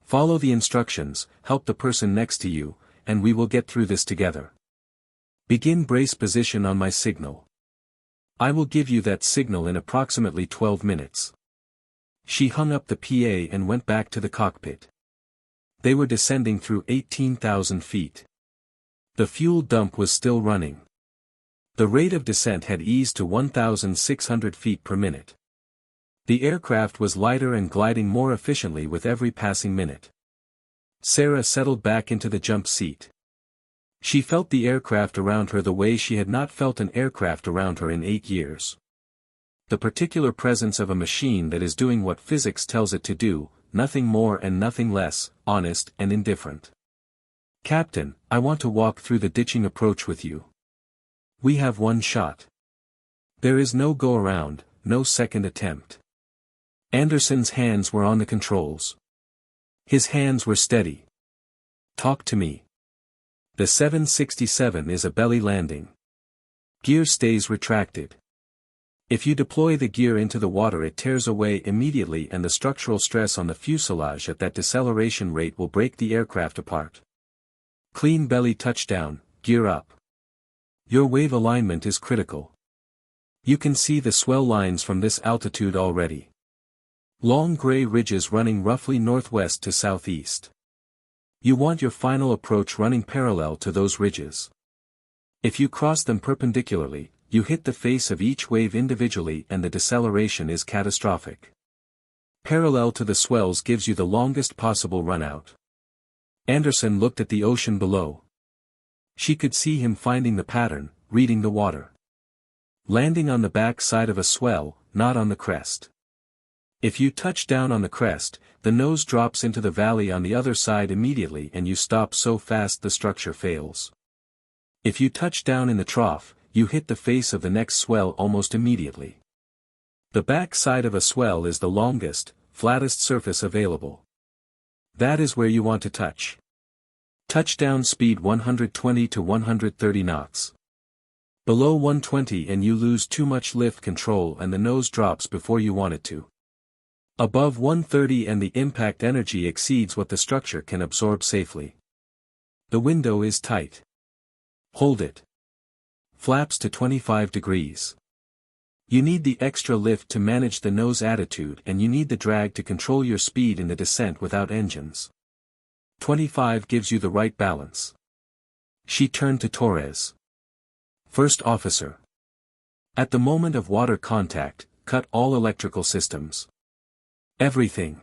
Follow the instructions, help the person next to you, and we will get through this together. Begin brace position on my signal. I will give you that signal in approximately 12 minutes. She hung up the PA and went back to the cockpit. They were descending through 18,000 feet. The fuel dump was still running. The rate of descent had eased to 1,600 feet per minute. The aircraft was lighter and gliding more efficiently with every passing minute. Sarah settled back into the jump seat. She felt the aircraft around her the way she had not felt an aircraft around her in 8 years. The particular presence of a machine that is doing what physics tells it to do, nothing more and nothing less, honest and indifferent. Captain, I want to walk through the ditching approach with you. We have one shot. There is no go-around, no second attempt. Anderson's hands were on the controls. His hands were steady. Talk to me. The 767 is a belly landing. Gear stays retracted. If you deploy the gear into the water it tears away immediately and the structural stress on the fuselage at that deceleration rate will break the aircraft apart. Clean belly touchdown, gear up. Your wave alignment is critical. You can see the swell lines from this altitude already. Long gray ridges running roughly northwest to southeast. You want your final approach running parallel to those ridges. If you cross them perpendicularly, you hit the face of each wave individually and the deceleration is catastrophic. Parallel to the swells gives you the longest possible run out. Anderson looked at the ocean below. She could see him finding the pattern, reading the water. Landing on the back side of a swell, not on the crest. If you touch down on the crest, the nose drops into the valley on the other side immediately and you stop so fast the structure fails. If you touch down in the trough, you hit the face of the next swell almost immediately. The back side of a swell is the longest, flattest surface available. That is where you want to touch. Touchdown speed 120 to 130 knots. Below 120 and you lose too much lift control and the nose drops before you want it to. Above 130 and the impact energy exceeds what the structure can absorb safely. The window is tight. Hold it. Flaps to 25 degrees. You need the extra lift to manage the nose attitude and you need the drag to control your speed in the descent without engines. 25 gives you the right balance. She turned to Torres. First officer. At the moment of water contact, cut all electrical systems. Everything.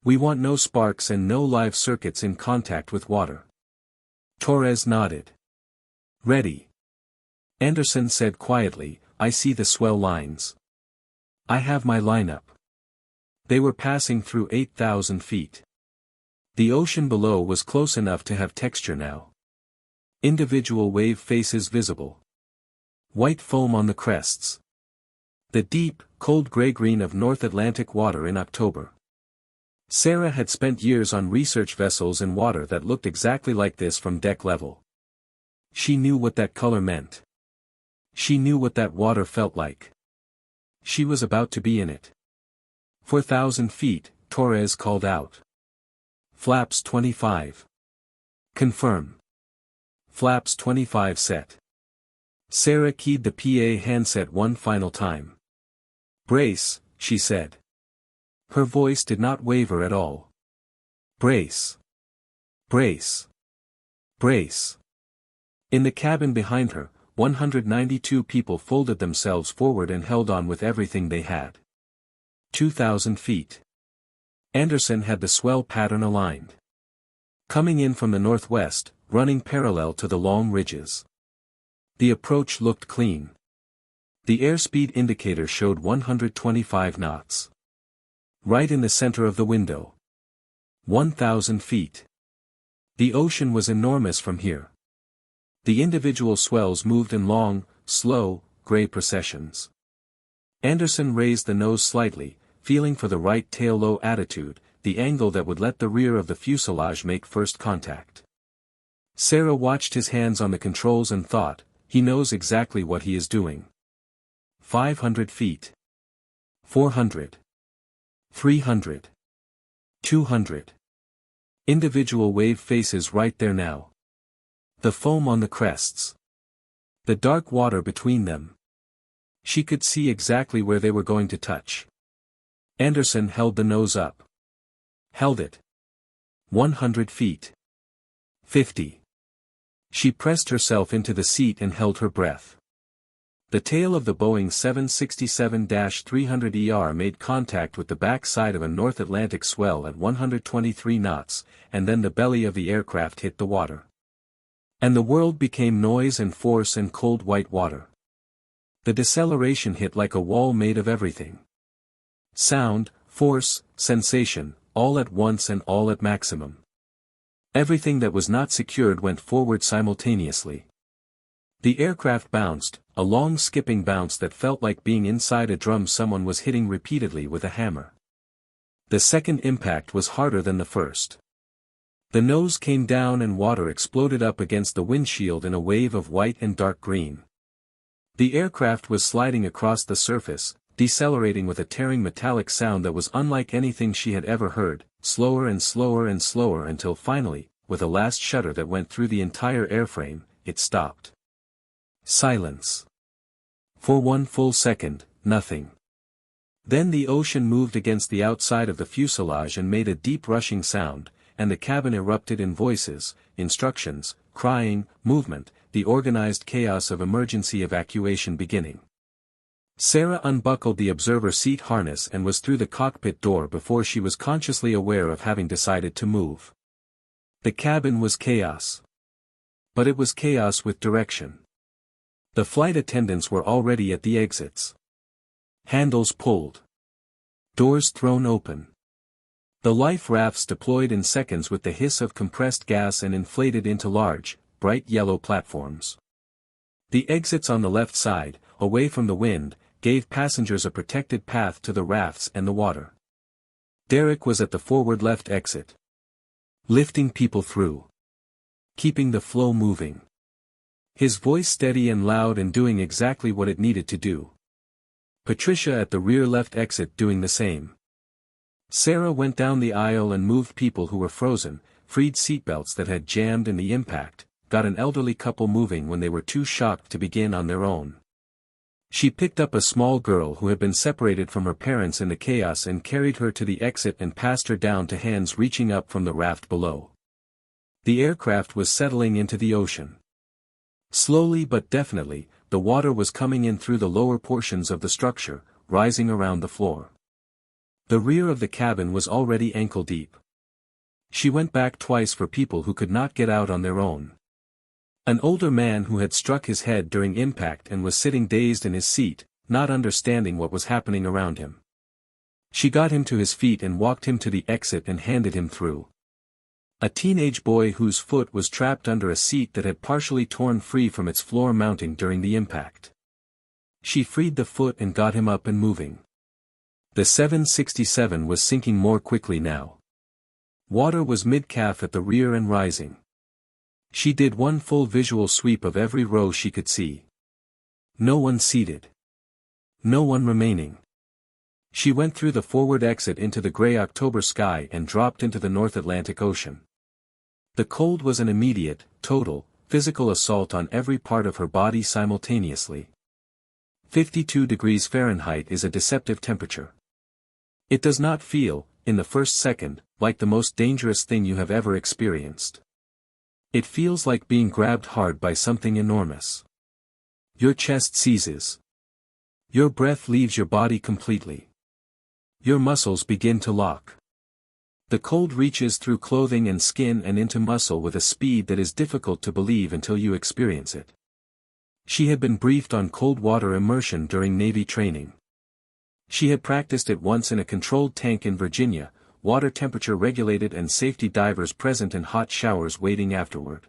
We want no sparks and no live circuits in contact with water. Torres nodded. Ready. Anderson said quietly, I see the swell lines. I have my lineup. They were passing through 8,000 feet. The ocean below was close enough to have texture now. Individual wave faces visible. White foam on the crests. The deep, cold gray-green of North Atlantic water in October. Sarah had spent years on research vessels in water that looked exactly like this from deck level. She knew what that color meant. She knew what that water felt like. She was about to be in it. 4,000 feet, Torres called out. Flaps 25. Confirm. Flaps 25 set. Sarah keyed the PA handset one final time. Brace, she said. Her voice did not waver at all. Brace. Brace. Brace. In the cabin behind her, 192 people folded themselves forward and held on with everything they had. 2,000 feet. Anderson had the swell pattern aligned. Coming in from the northwest, running parallel to the long ridges. The approach looked clean. The airspeed indicator showed 125 knots. Right in the center of the window. 1,000 feet. The ocean was enormous from here. The individual swells moved in long, slow, gray processions. Anderson raised the nose slightly, feeling for the right tail-low attitude, the angle that would let the rear of the fuselage make first contact. Sarah watched his hands on the controls and thought, he knows exactly what he is doing. 500 feet. 400. 300. 200. Individual wave faces right there now. The foam on the crests. The dark water between them. She could see exactly where they were going to touch. Anderson held the nose up. Held it. 100 feet. 50. She pressed herself into the seat and held her breath. The tail of the Boeing 767-300ER made contact with the back side of a North Atlantic swell at 123 knots, and then the belly of the aircraft hit the water. And the world became noise and force and cold white water. The deceleration hit like a wall made of everything. Sound, force, sensation, all at once and all at maximum. Everything that was not secured went forward simultaneously. The aircraft bounced, a long skipping bounce that felt like being inside a drum someone was hitting repeatedly with a hammer. The second impact was harder than the first. The nose came down and water exploded up against the windshield in a wave of white and dark green. The aircraft was sliding across the surface, decelerating with a tearing metallic sound that was unlike anything she had ever heard, slower and slower and slower until finally, with a last shudder that went through the entire airframe, it stopped. Silence. For one full second, nothing. Then the ocean moved against the outside of the fuselage and made a deep rushing sound, and the cabin erupted in voices, instructions, crying, movement, the organized chaos of emergency evacuation beginning. Sarah unbuckled the observer seat harness and was through the cockpit door before she was consciously aware of having decided to move. The cabin was chaos. But it was chaos with direction. The flight attendants were already at the exits. Handles pulled. Doors thrown open. The life rafts deployed in seconds with the hiss of compressed gas and inflated into large, bright yellow platforms. The exits on the left side, away from the wind, gave passengers a protected path to the rafts and the water. Derek was at the forward left exit. Lifting people through. Keeping the flow moving. His voice steady and loud and doing exactly what it needed to do. Patricia at the rear left exit doing the same. Sarah went down the aisle and moved people who were frozen, freed seatbelts that had jammed in the impact, got an elderly couple moving when they were too shocked to begin on their own. She picked up a small girl who had been separated from her parents in the chaos and carried her to the exit and passed her down to hands reaching up from the raft below. The aircraft was settling into the ocean. Slowly but definitely, the water was coming in through the lower portions of the structure, rising around the floor. The rear of the cabin was already ankle deep. She went back twice for people who could not get out on their own. An older man who had struck his head during impact and was sitting dazed in his seat, not understanding what was happening around him. She got him to his feet and walked him to the exit and handed him through. A teenage boy whose foot was trapped under a seat that had partially torn free from its floor mounting during the impact. She freed the foot and got him up and moving. The 767 was sinking more quickly now. Water was mid-calf at the rear and rising. She did one full visual sweep of every row she could see. No one seated. No one remaining. She went through the forward exit into the gray October sky and dropped into the North Atlantic Ocean. The cold was an immediate, total, physical assault on every part of her body simultaneously. 52 degrees Fahrenheit is a deceptive temperature. It does not feel, in the first second, like the most dangerous thing you have ever experienced. It feels like being grabbed hard by something enormous. Your chest seizes. Your breath leaves your body completely. Your muscles begin to lock. The cold reaches through clothing and skin and into muscle with a speed that is difficult to believe until you experience it. She had been briefed on cold water immersion during Navy training. She had practiced it once in a controlled tank in Virginia, water temperature regulated and safety divers present and hot showers waiting afterward.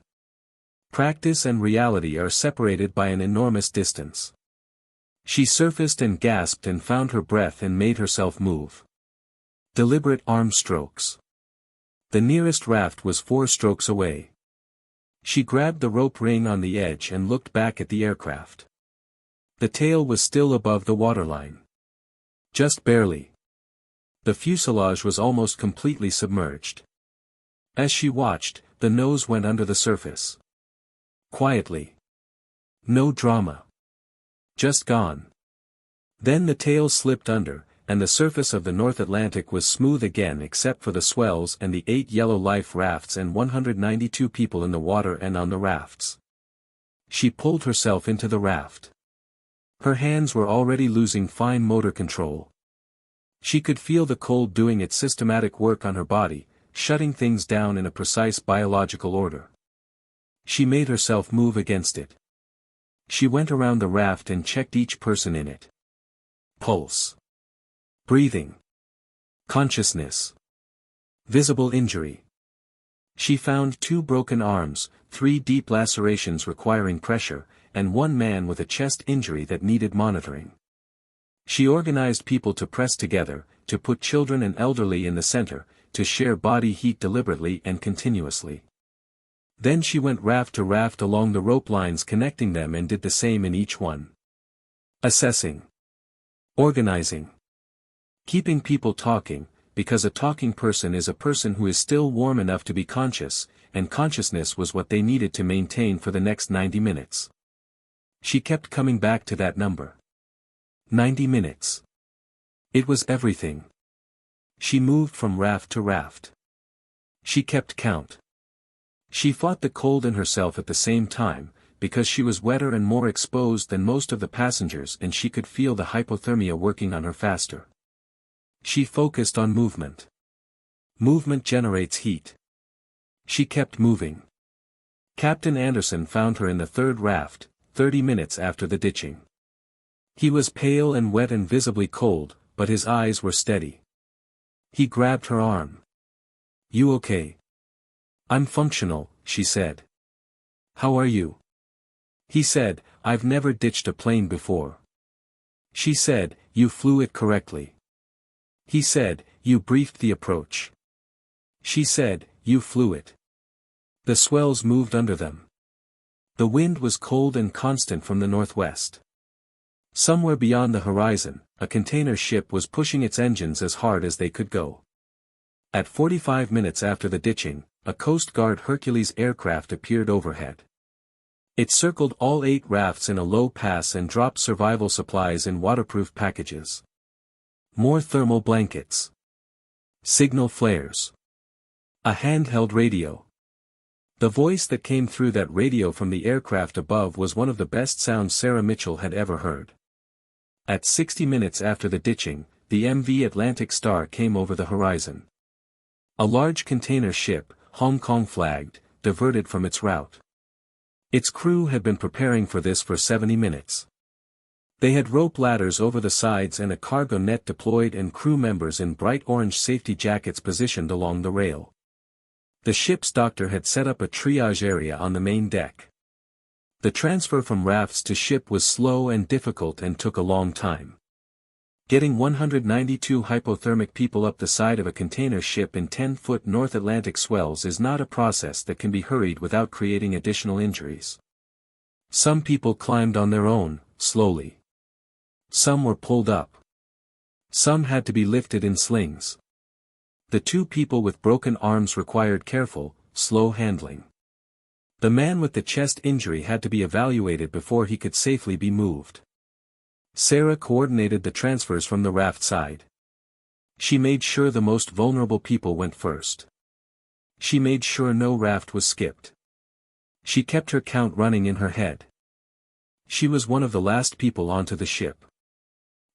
Practice and reality are separated by an enormous distance. She surfaced and gasped and found her breath and made herself move. Deliberate arm strokes. The nearest raft was 4 strokes away. She grabbed the rope ring on the edge and looked back at the aircraft. The tail was still above the waterline. Just barely. The fuselage was almost completely submerged. As she watched, the nose went under the surface. Quietly. No drama. Just gone. Then the tail slipped under, and the surface of the North Atlantic was smooth again except for the swells and the 8 yellow life rafts and 192 people in the water and on the rafts. She pulled herself into the raft. Her hands were already losing fine motor control. She could feel the cold doing its systematic work on her body, shutting things down in a precise biological order. She made herself move against it. She went around the raft and checked each person in it. Pulse. Breathing. Consciousness. Visible injury. She found 2 broken arms, 3 deep lacerations requiring pressure, and 1 man with a chest injury that needed monitoring. She organized people to press together, to put children and elderly in the center, to share body heat deliberately and continuously. Then she went raft to raft along the rope lines connecting them and did the same in each one. Assessing. Organizing. Keeping people talking, because a talking person is a person who is still warm enough to be conscious, and consciousness was what they needed to maintain for the next 90 minutes. She kept coming back to that number. 90 minutes. It was everything. She moved from raft to raft. She kept count. She fought the cold in herself at the same time, because she was wetter and more exposed than most of the passengers and she could feel the hypothermia working on her faster. She focused on movement. Movement generates heat. She kept moving. Captain Anderson found her in the 3rd raft, 30 minutes after the ditching. He was pale and wet and visibly cold, but his eyes were steady. He grabbed her arm. "You okay?" "I'm functional," she said. "How are you?" He said, "I've never ditched a plane before." She said, "You flew it correctly." He said, "You briefed the approach." She said, "You flew it." The swells moved under them. The wind was cold and constant from the northwest. Somewhere beyond the horizon, a container ship was pushing its engines as hard as they could go. At 45 minutes after the ditching, a Coast Guard Hercules aircraft appeared overhead. It circled all 8 rafts in a low pass and dropped survival supplies in waterproof packages. More thermal blankets. Signal flares. A handheld radio. The voice that came through that radio from the aircraft above was one of the best sounds Sarah Mitchell had ever heard. At 60 minutes after the ditching, the MV Atlantic Star came over the horizon. A large container ship, Hong Kong flagged, diverted from its route. Its crew had been preparing for this for 70 minutes. They had rope ladders over the sides and a cargo net deployed and crew members in bright orange safety jackets positioned along the rail. The ship's doctor had set up a triage area on the main deck. The transfer from rafts to ship was slow and difficult and took a long time. Getting 192 hypothermic people up the side of a container ship in 10-foot North Atlantic swells is not a process that can be hurried without creating additional injuries. Some people climbed on their own, slowly. Some were pulled up. Some had to be lifted in slings. The two people with broken arms required careful, slow handling. The man with the chest injury had to be evaluated before he could safely be moved. Sarah coordinated the transfers from the raft side. She made sure the most vulnerable people went first. She made sure no raft was skipped. She kept her count running in her head. She was one of the last people onto the ship.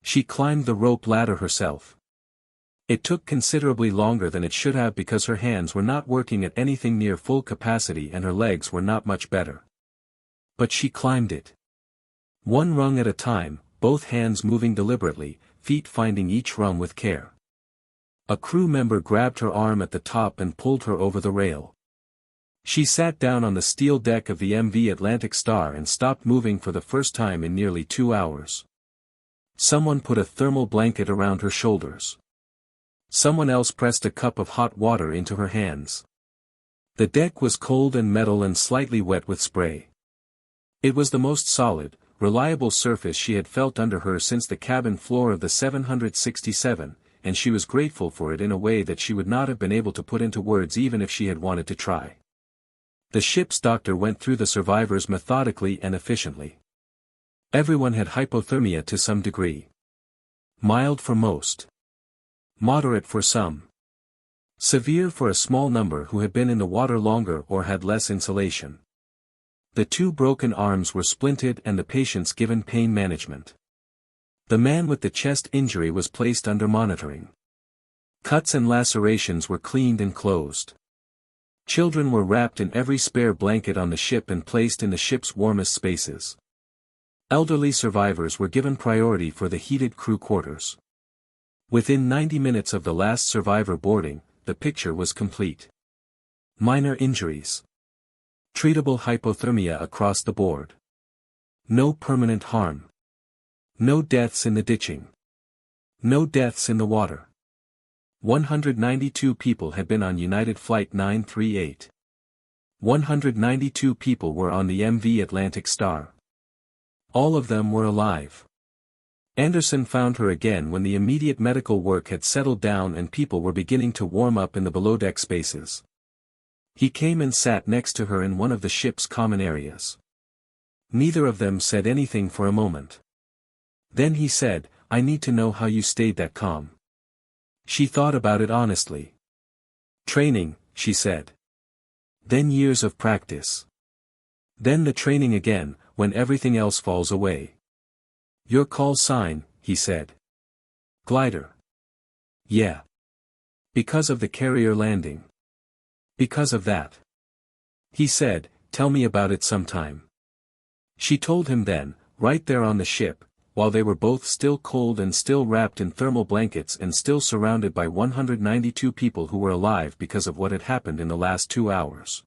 She climbed the rope ladder herself. It took considerably longer than it should have because her hands were not working at anything near full capacity and her legs were not much better. But she climbed it. One rung at a time, both hands moving deliberately, feet finding each rung with care. A crew member grabbed her arm at the top and pulled her over the rail. She sat down on the steel deck of the MV Atlantic Star and stopped moving for the first time in nearly 2 hours. Someone put a thermal blanket around her shoulders. Someone else pressed a cup of hot water into her hands. The deck was cold and metal and slightly wet with spray. It was the most solid, reliable surface she had felt under her since the cabin floor of the 767, and she was grateful for it in a way that she would not have been able to put into words even if she had wanted to try. The ship's doctor went through the survivors methodically and efficiently. Everyone had hypothermia to some degree. Mild for most. Moderate for some. Severe for a small number who had been in the water longer or had less insulation. The two broken arms were splinted and the patients given pain management. The man with the chest injury was placed under monitoring. Cuts and lacerations were cleaned and closed. Children were wrapped in every spare blanket on the ship and placed in the ship's warmest spaces. Elderly survivors were given priority for the heated crew quarters. Within 90 minutes of the last survivor boarding, the picture was complete. Minor injuries. Treatable hypothermia across the board. No permanent harm. No deaths in the ditching. No deaths in the water. 192 people had been on United Flight 938. 192 people were on the MV Atlantic Star. All of them were alive. Anderson found her again when the immediate medical work had settled down and people were beginning to warm up in the below-deck spaces. He came and sat next to her in one of the ship's common areas. Neither of them said anything for a moment. Then he said, "I need to know how you stayed that calm." She thought about it honestly. "Training," she said. "Then years of practice. Then the training again, when everything else falls away." "Your call sign," he said. "Glider." "Yeah. Because of the carrier landing. Because of that." He said, "Tell me about it sometime." She told him then, right there on the ship, while they were both still cold and still wrapped in thermal blankets and still surrounded by 192 people who were alive because of what had happened in the last 2 hours.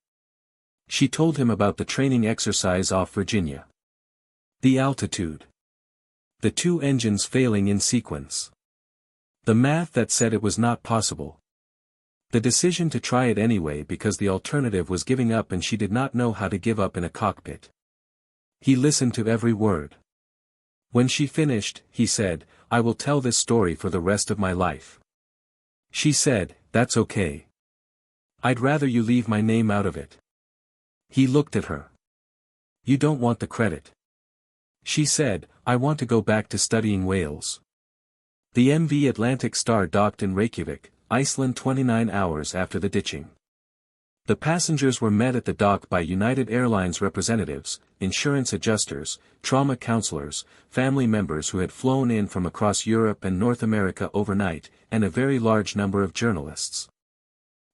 She told him about the training exercise off Virginia. The altitude. The two engines failing in sequence. The math that said it was not possible. The decision to try it anyway because the alternative was giving up and she did not know how to give up in a cockpit. He listened to every word. When she finished, he said, "I will tell this story for the rest of my life." She said, "That's okay. I'd rather you leave my name out of it." He looked at her. "You don't want the credit." She said, "I want to go back to studying whales." The MV Atlantic Star docked in Reykjavik, Iceland 29 hours after the ditching. The passengers were met at the dock by United Airlines representatives, insurance adjusters, trauma counselors, family members who had flown in from across Europe and North America overnight, and a very large number of journalists.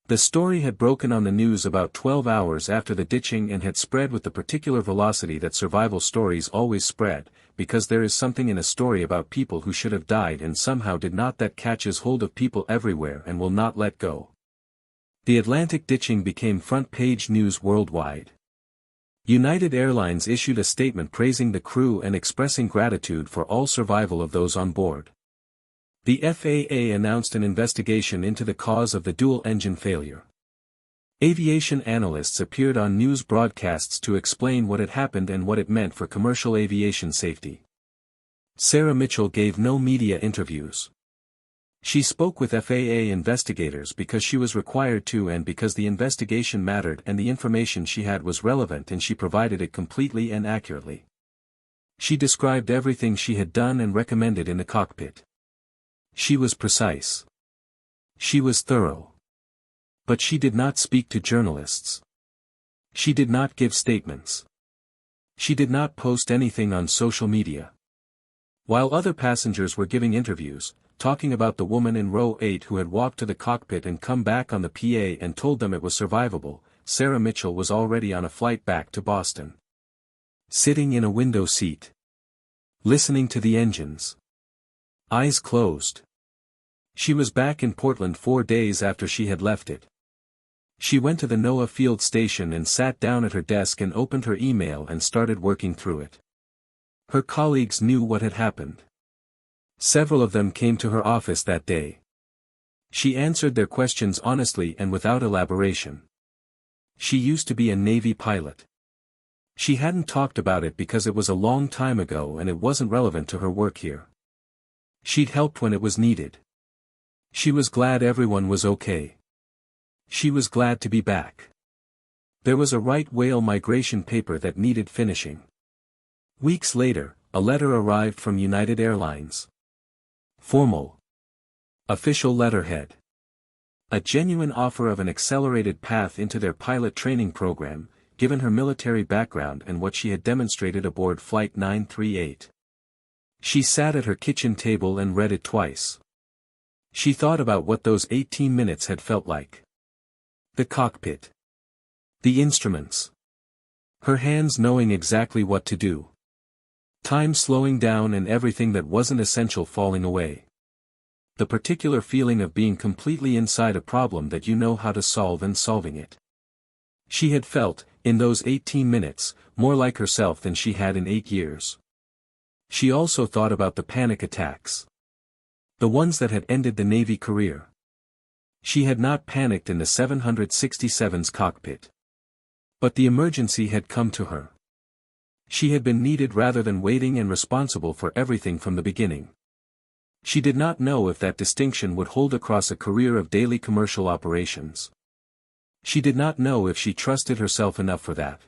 The story had broken on the news about 12 hours after the ditching and had spread with the particular velocity that survival stories always spread, because there is something in a story about people who should have died and somehow did not that catches hold of people everywhere and will not let go. The Atlantic ditching became front-page news worldwide. United Airlines issued a statement praising the crew and expressing gratitude for all survival of those on board. The FAA announced an investigation into the cause of the dual-engine failure. Aviation analysts appeared on news broadcasts to explain what had happened and what it meant for commercial aviation safety. Sarah Mitchell gave no media interviews. She spoke with FAA investigators because she was required to and because the investigation mattered and the information she had was relevant and she provided it completely and accurately. She described everything she had done and recommended in the cockpit. She was precise. She was thorough. But she did not speak to journalists. She did not give statements. She did not post anything on social media. While other passengers were giving interviews, talking about the woman in row 8 who had walked to the cockpit and come back on the PA and told them it was survivable, Sarah Mitchell was already on a flight back to Boston. Sitting in a window seat. Listening to the engines. Eyes closed. She was back in Portland 4 days after she had left it. She went to the Noah Field station and sat down at her desk and opened her email and started working through it. Her colleagues knew what had happened. Several of them came to her office that day. She answered their questions honestly and without elaboration. She used to be a Navy pilot. She hadn't talked about it because it was a long time ago and it wasn't relevant to her work here. She'd helped when it was needed. She was glad everyone was okay. She was glad to be back. There was a right whale migration paper that needed finishing. Weeks later, a letter arrived from United Airlines. Formal. Official letterhead. A genuine offer of an accelerated path into their pilot training program, given her military background and what she had demonstrated aboard Flight 938. She sat at her kitchen table and read it twice. She thought about what those 18 minutes had felt like. The cockpit. The instruments. Her hands knowing exactly what to do. Time slowing down and everything that wasn't essential falling away. The particular feeling of being completely inside a problem that you know how to solve and solving it. She had felt, in those 18 minutes, more like herself than she had in 8 years. She also thought about the panic attacks. The ones that had ended the Navy career. She had not panicked in the 767's cockpit. But the emergency had come to her. She had been needed rather than waiting and responsible for everything from the beginning. She did not know if that distinction would hold across a career of daily commercial operations. She did not know if she trusted herself enough for that.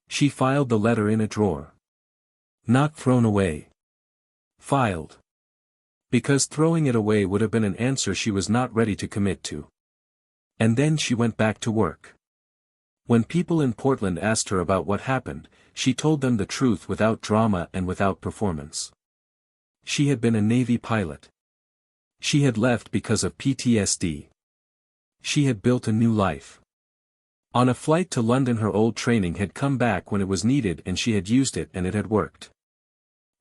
She filed the letter in a drawer. Not thrown away. Filed. Because throwing it away would have been an answer she was not ready to commit to. And then she went back to work. When people in Portland asked her about what happened, she told them the truth without drama and without performance. She had been a Navy pilot. She had left because of PTSD. She had built a new life. On a flight to London her old training had come back when it was needed and she had used it and it had worked.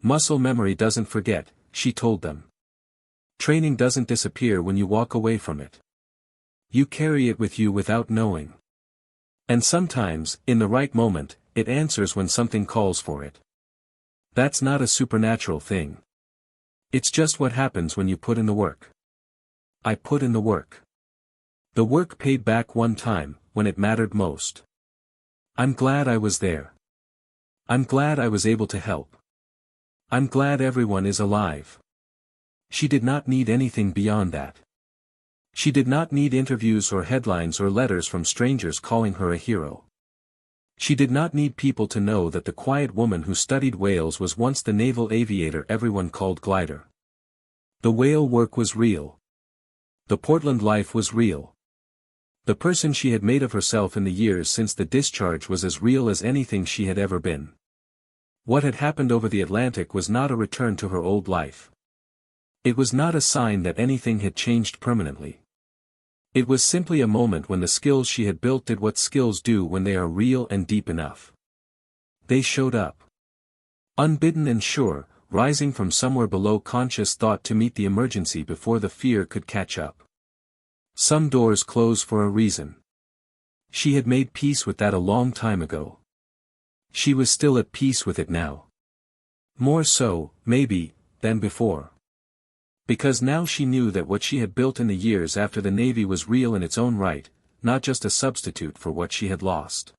Muscle memory doesn't forget, she told them. Training doesn't disappear when you walk away from it. You carry it with you without knowing. And sometimes, in the right moment, it answers when something calls for it. That's not a supernatural thing. It's just what happens when you put in the work. I put in the work. The work paid back one time, when it mattered most. I'm glad I was there. I'm glad I was able to help. I'm glad everyone is alive. She did not need anything beyond that. She did not need interviews or headlines or letters from strangers calling her a hero. She did not need people to know that the quiet woman who studied whales was once the naval aviator everyone called Glider. The whale work was real. The Portland life was real. The person she had made of herself in the years since the discharge was as real as anything she had ever been. What had happened over the Atlantic was not a return to her old life. It was not a sign that anything had changed permanently. It was simply a moment when the skills she had built did what skills do when they are real and deep enough. They showed up. Unbidden and sure, rising from somewhere below conscious thought to meet the emergency before the fear could catch up. Some doors close for a reason. She had made peace with that a long time ago. She was still at peace with it now. More so, maybe, than before. Because now she knew that what she had built in the years after the Navy was real in its own right, not just a substitute for what she had lost.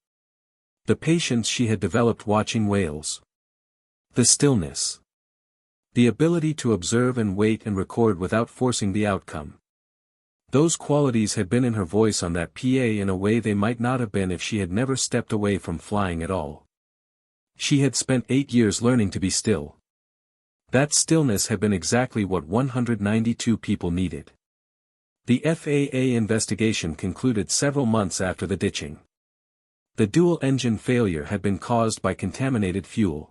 The patience she had developed watching whales. The stillness. The ability to observe and wait and record without forcing the outcome. Those qualities had been in her voice on that PA in a way they might not have been if she had never stepped away from flying at all. She had spent 8 years learning to be still. That stillness had been exactly what 192 people needed. The FAA investigation concluded several months after the ditching. The dual-engine failure had been caused by contaminated fuel.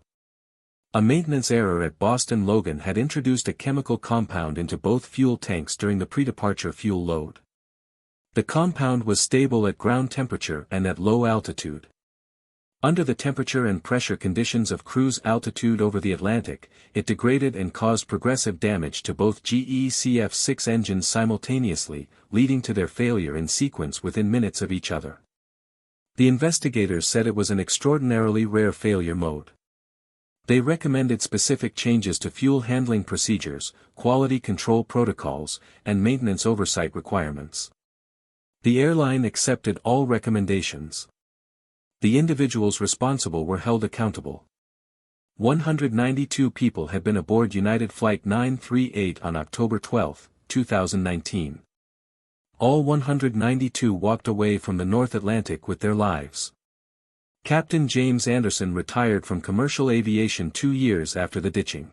A maintenance error at Boston Logan had introduced a chemical compound into both fuel tanks during the pre-departure fuel load. The compound was stable at ground temperature and at low altitude. Under the temperature and pressure conditions of cruise altitude over the Atlantic, it degraded and caused progressive damage to both GE CF6 engines simultaneously, leading to their failure in sequence within minutes of each other. The investigators said it was an extraordinarily rare failure mode. They recommended specific changes to fuel handling procedures, quality control protocols, and maintenance oversight requirements. The airline accepted all recommendations. The individuals responsible were held accountable. 192 people had been aboard United Flight 938 on October 12, 2019. All 192 walked away from the North Atlantic with their lives. Captain James Anderson retired from commercial aviation 2 years after the ditching.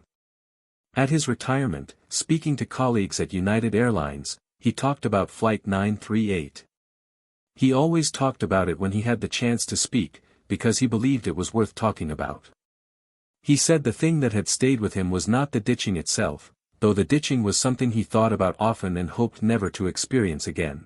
At his retirement, speaking to colleagues at United Airlines, he talked about Flight 938. He always talked about it when he had the chance to speak, because he believed it was worth talking about. He said the thing that had stayed with him was not the ditching itself, though the ditching was something he thought about often and hoped never to experience again.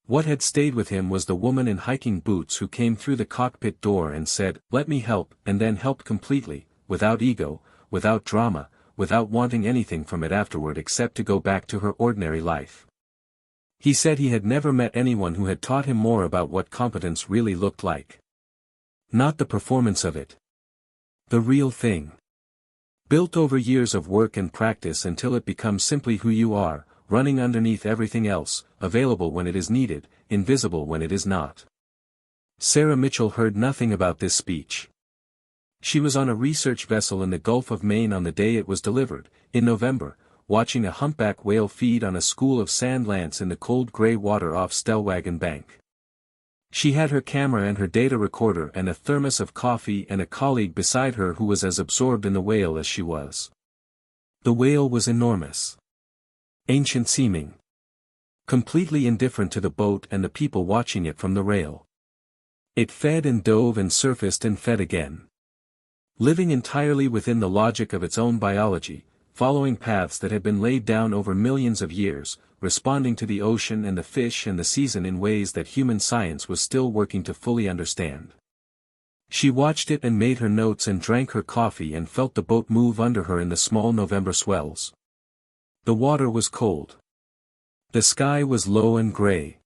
What had stayed with him was the woman in hiking boots who came through the cockpit door and said, "Let me help," and then helped completely, without ego, without drama, without wanting anything from it afterward except to go back to her ordinary life. He said he had never met anyone who had taught him more about what competence really looked like. Not the performance of it. The real thing. Built over years of work and practice until it becomes simply who you are, running underneath everything else, available when it is needed, invisible when it is not. Sarah Mitchell heard nothing about this speech. She was on a research vessel in the Gulf of Maine on the day it was delivered, in November, watching a humpback whale feed on a school of sand lance in the cold gray water off Stellwagen Bank. She had her camera and her data recorder and a thermos of coffee and a colleague beside her who was as absorbed in the whale as she was. The whale was enormous. Ancient seeming. Completely indifferent to the boat and the people watching it from the rail. It fed and dove and surfaced and fed again. Living entirely within the logic of its own biology, following paths that had been laid down over millions of years, responding to the ocean and the fish and the season in ways that human science was still working to fully understand. She watched it and made her notes and drank her coffee and felt the boat move under her in the small November swells. The water was cold. The sky was low and gray.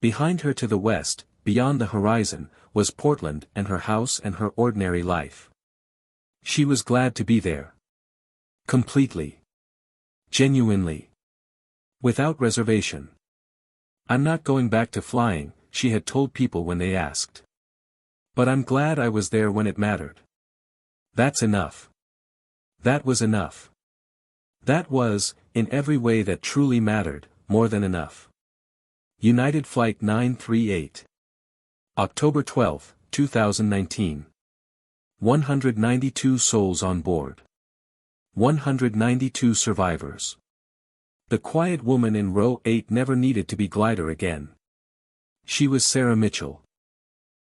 Behind her to the west, beyond the horizon, was Portland and her house and her ordinary life. She was glad to be there. Completely. Genuinely. Without reservation. "I'm not going back to flying," she had told people when they asked. "But I'm glad I was there when it mattered. That's enough. That was enough. That was, in every way that truly mattered, more than enough." United Flight 938. October 12, 2019. 192 souls on board. 192 survivors. The quiet woman in row 8 never needed to be glider again. She was Sarah Mitchell.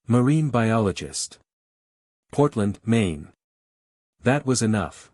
Marine biologist. Portland, Maine. That was enough.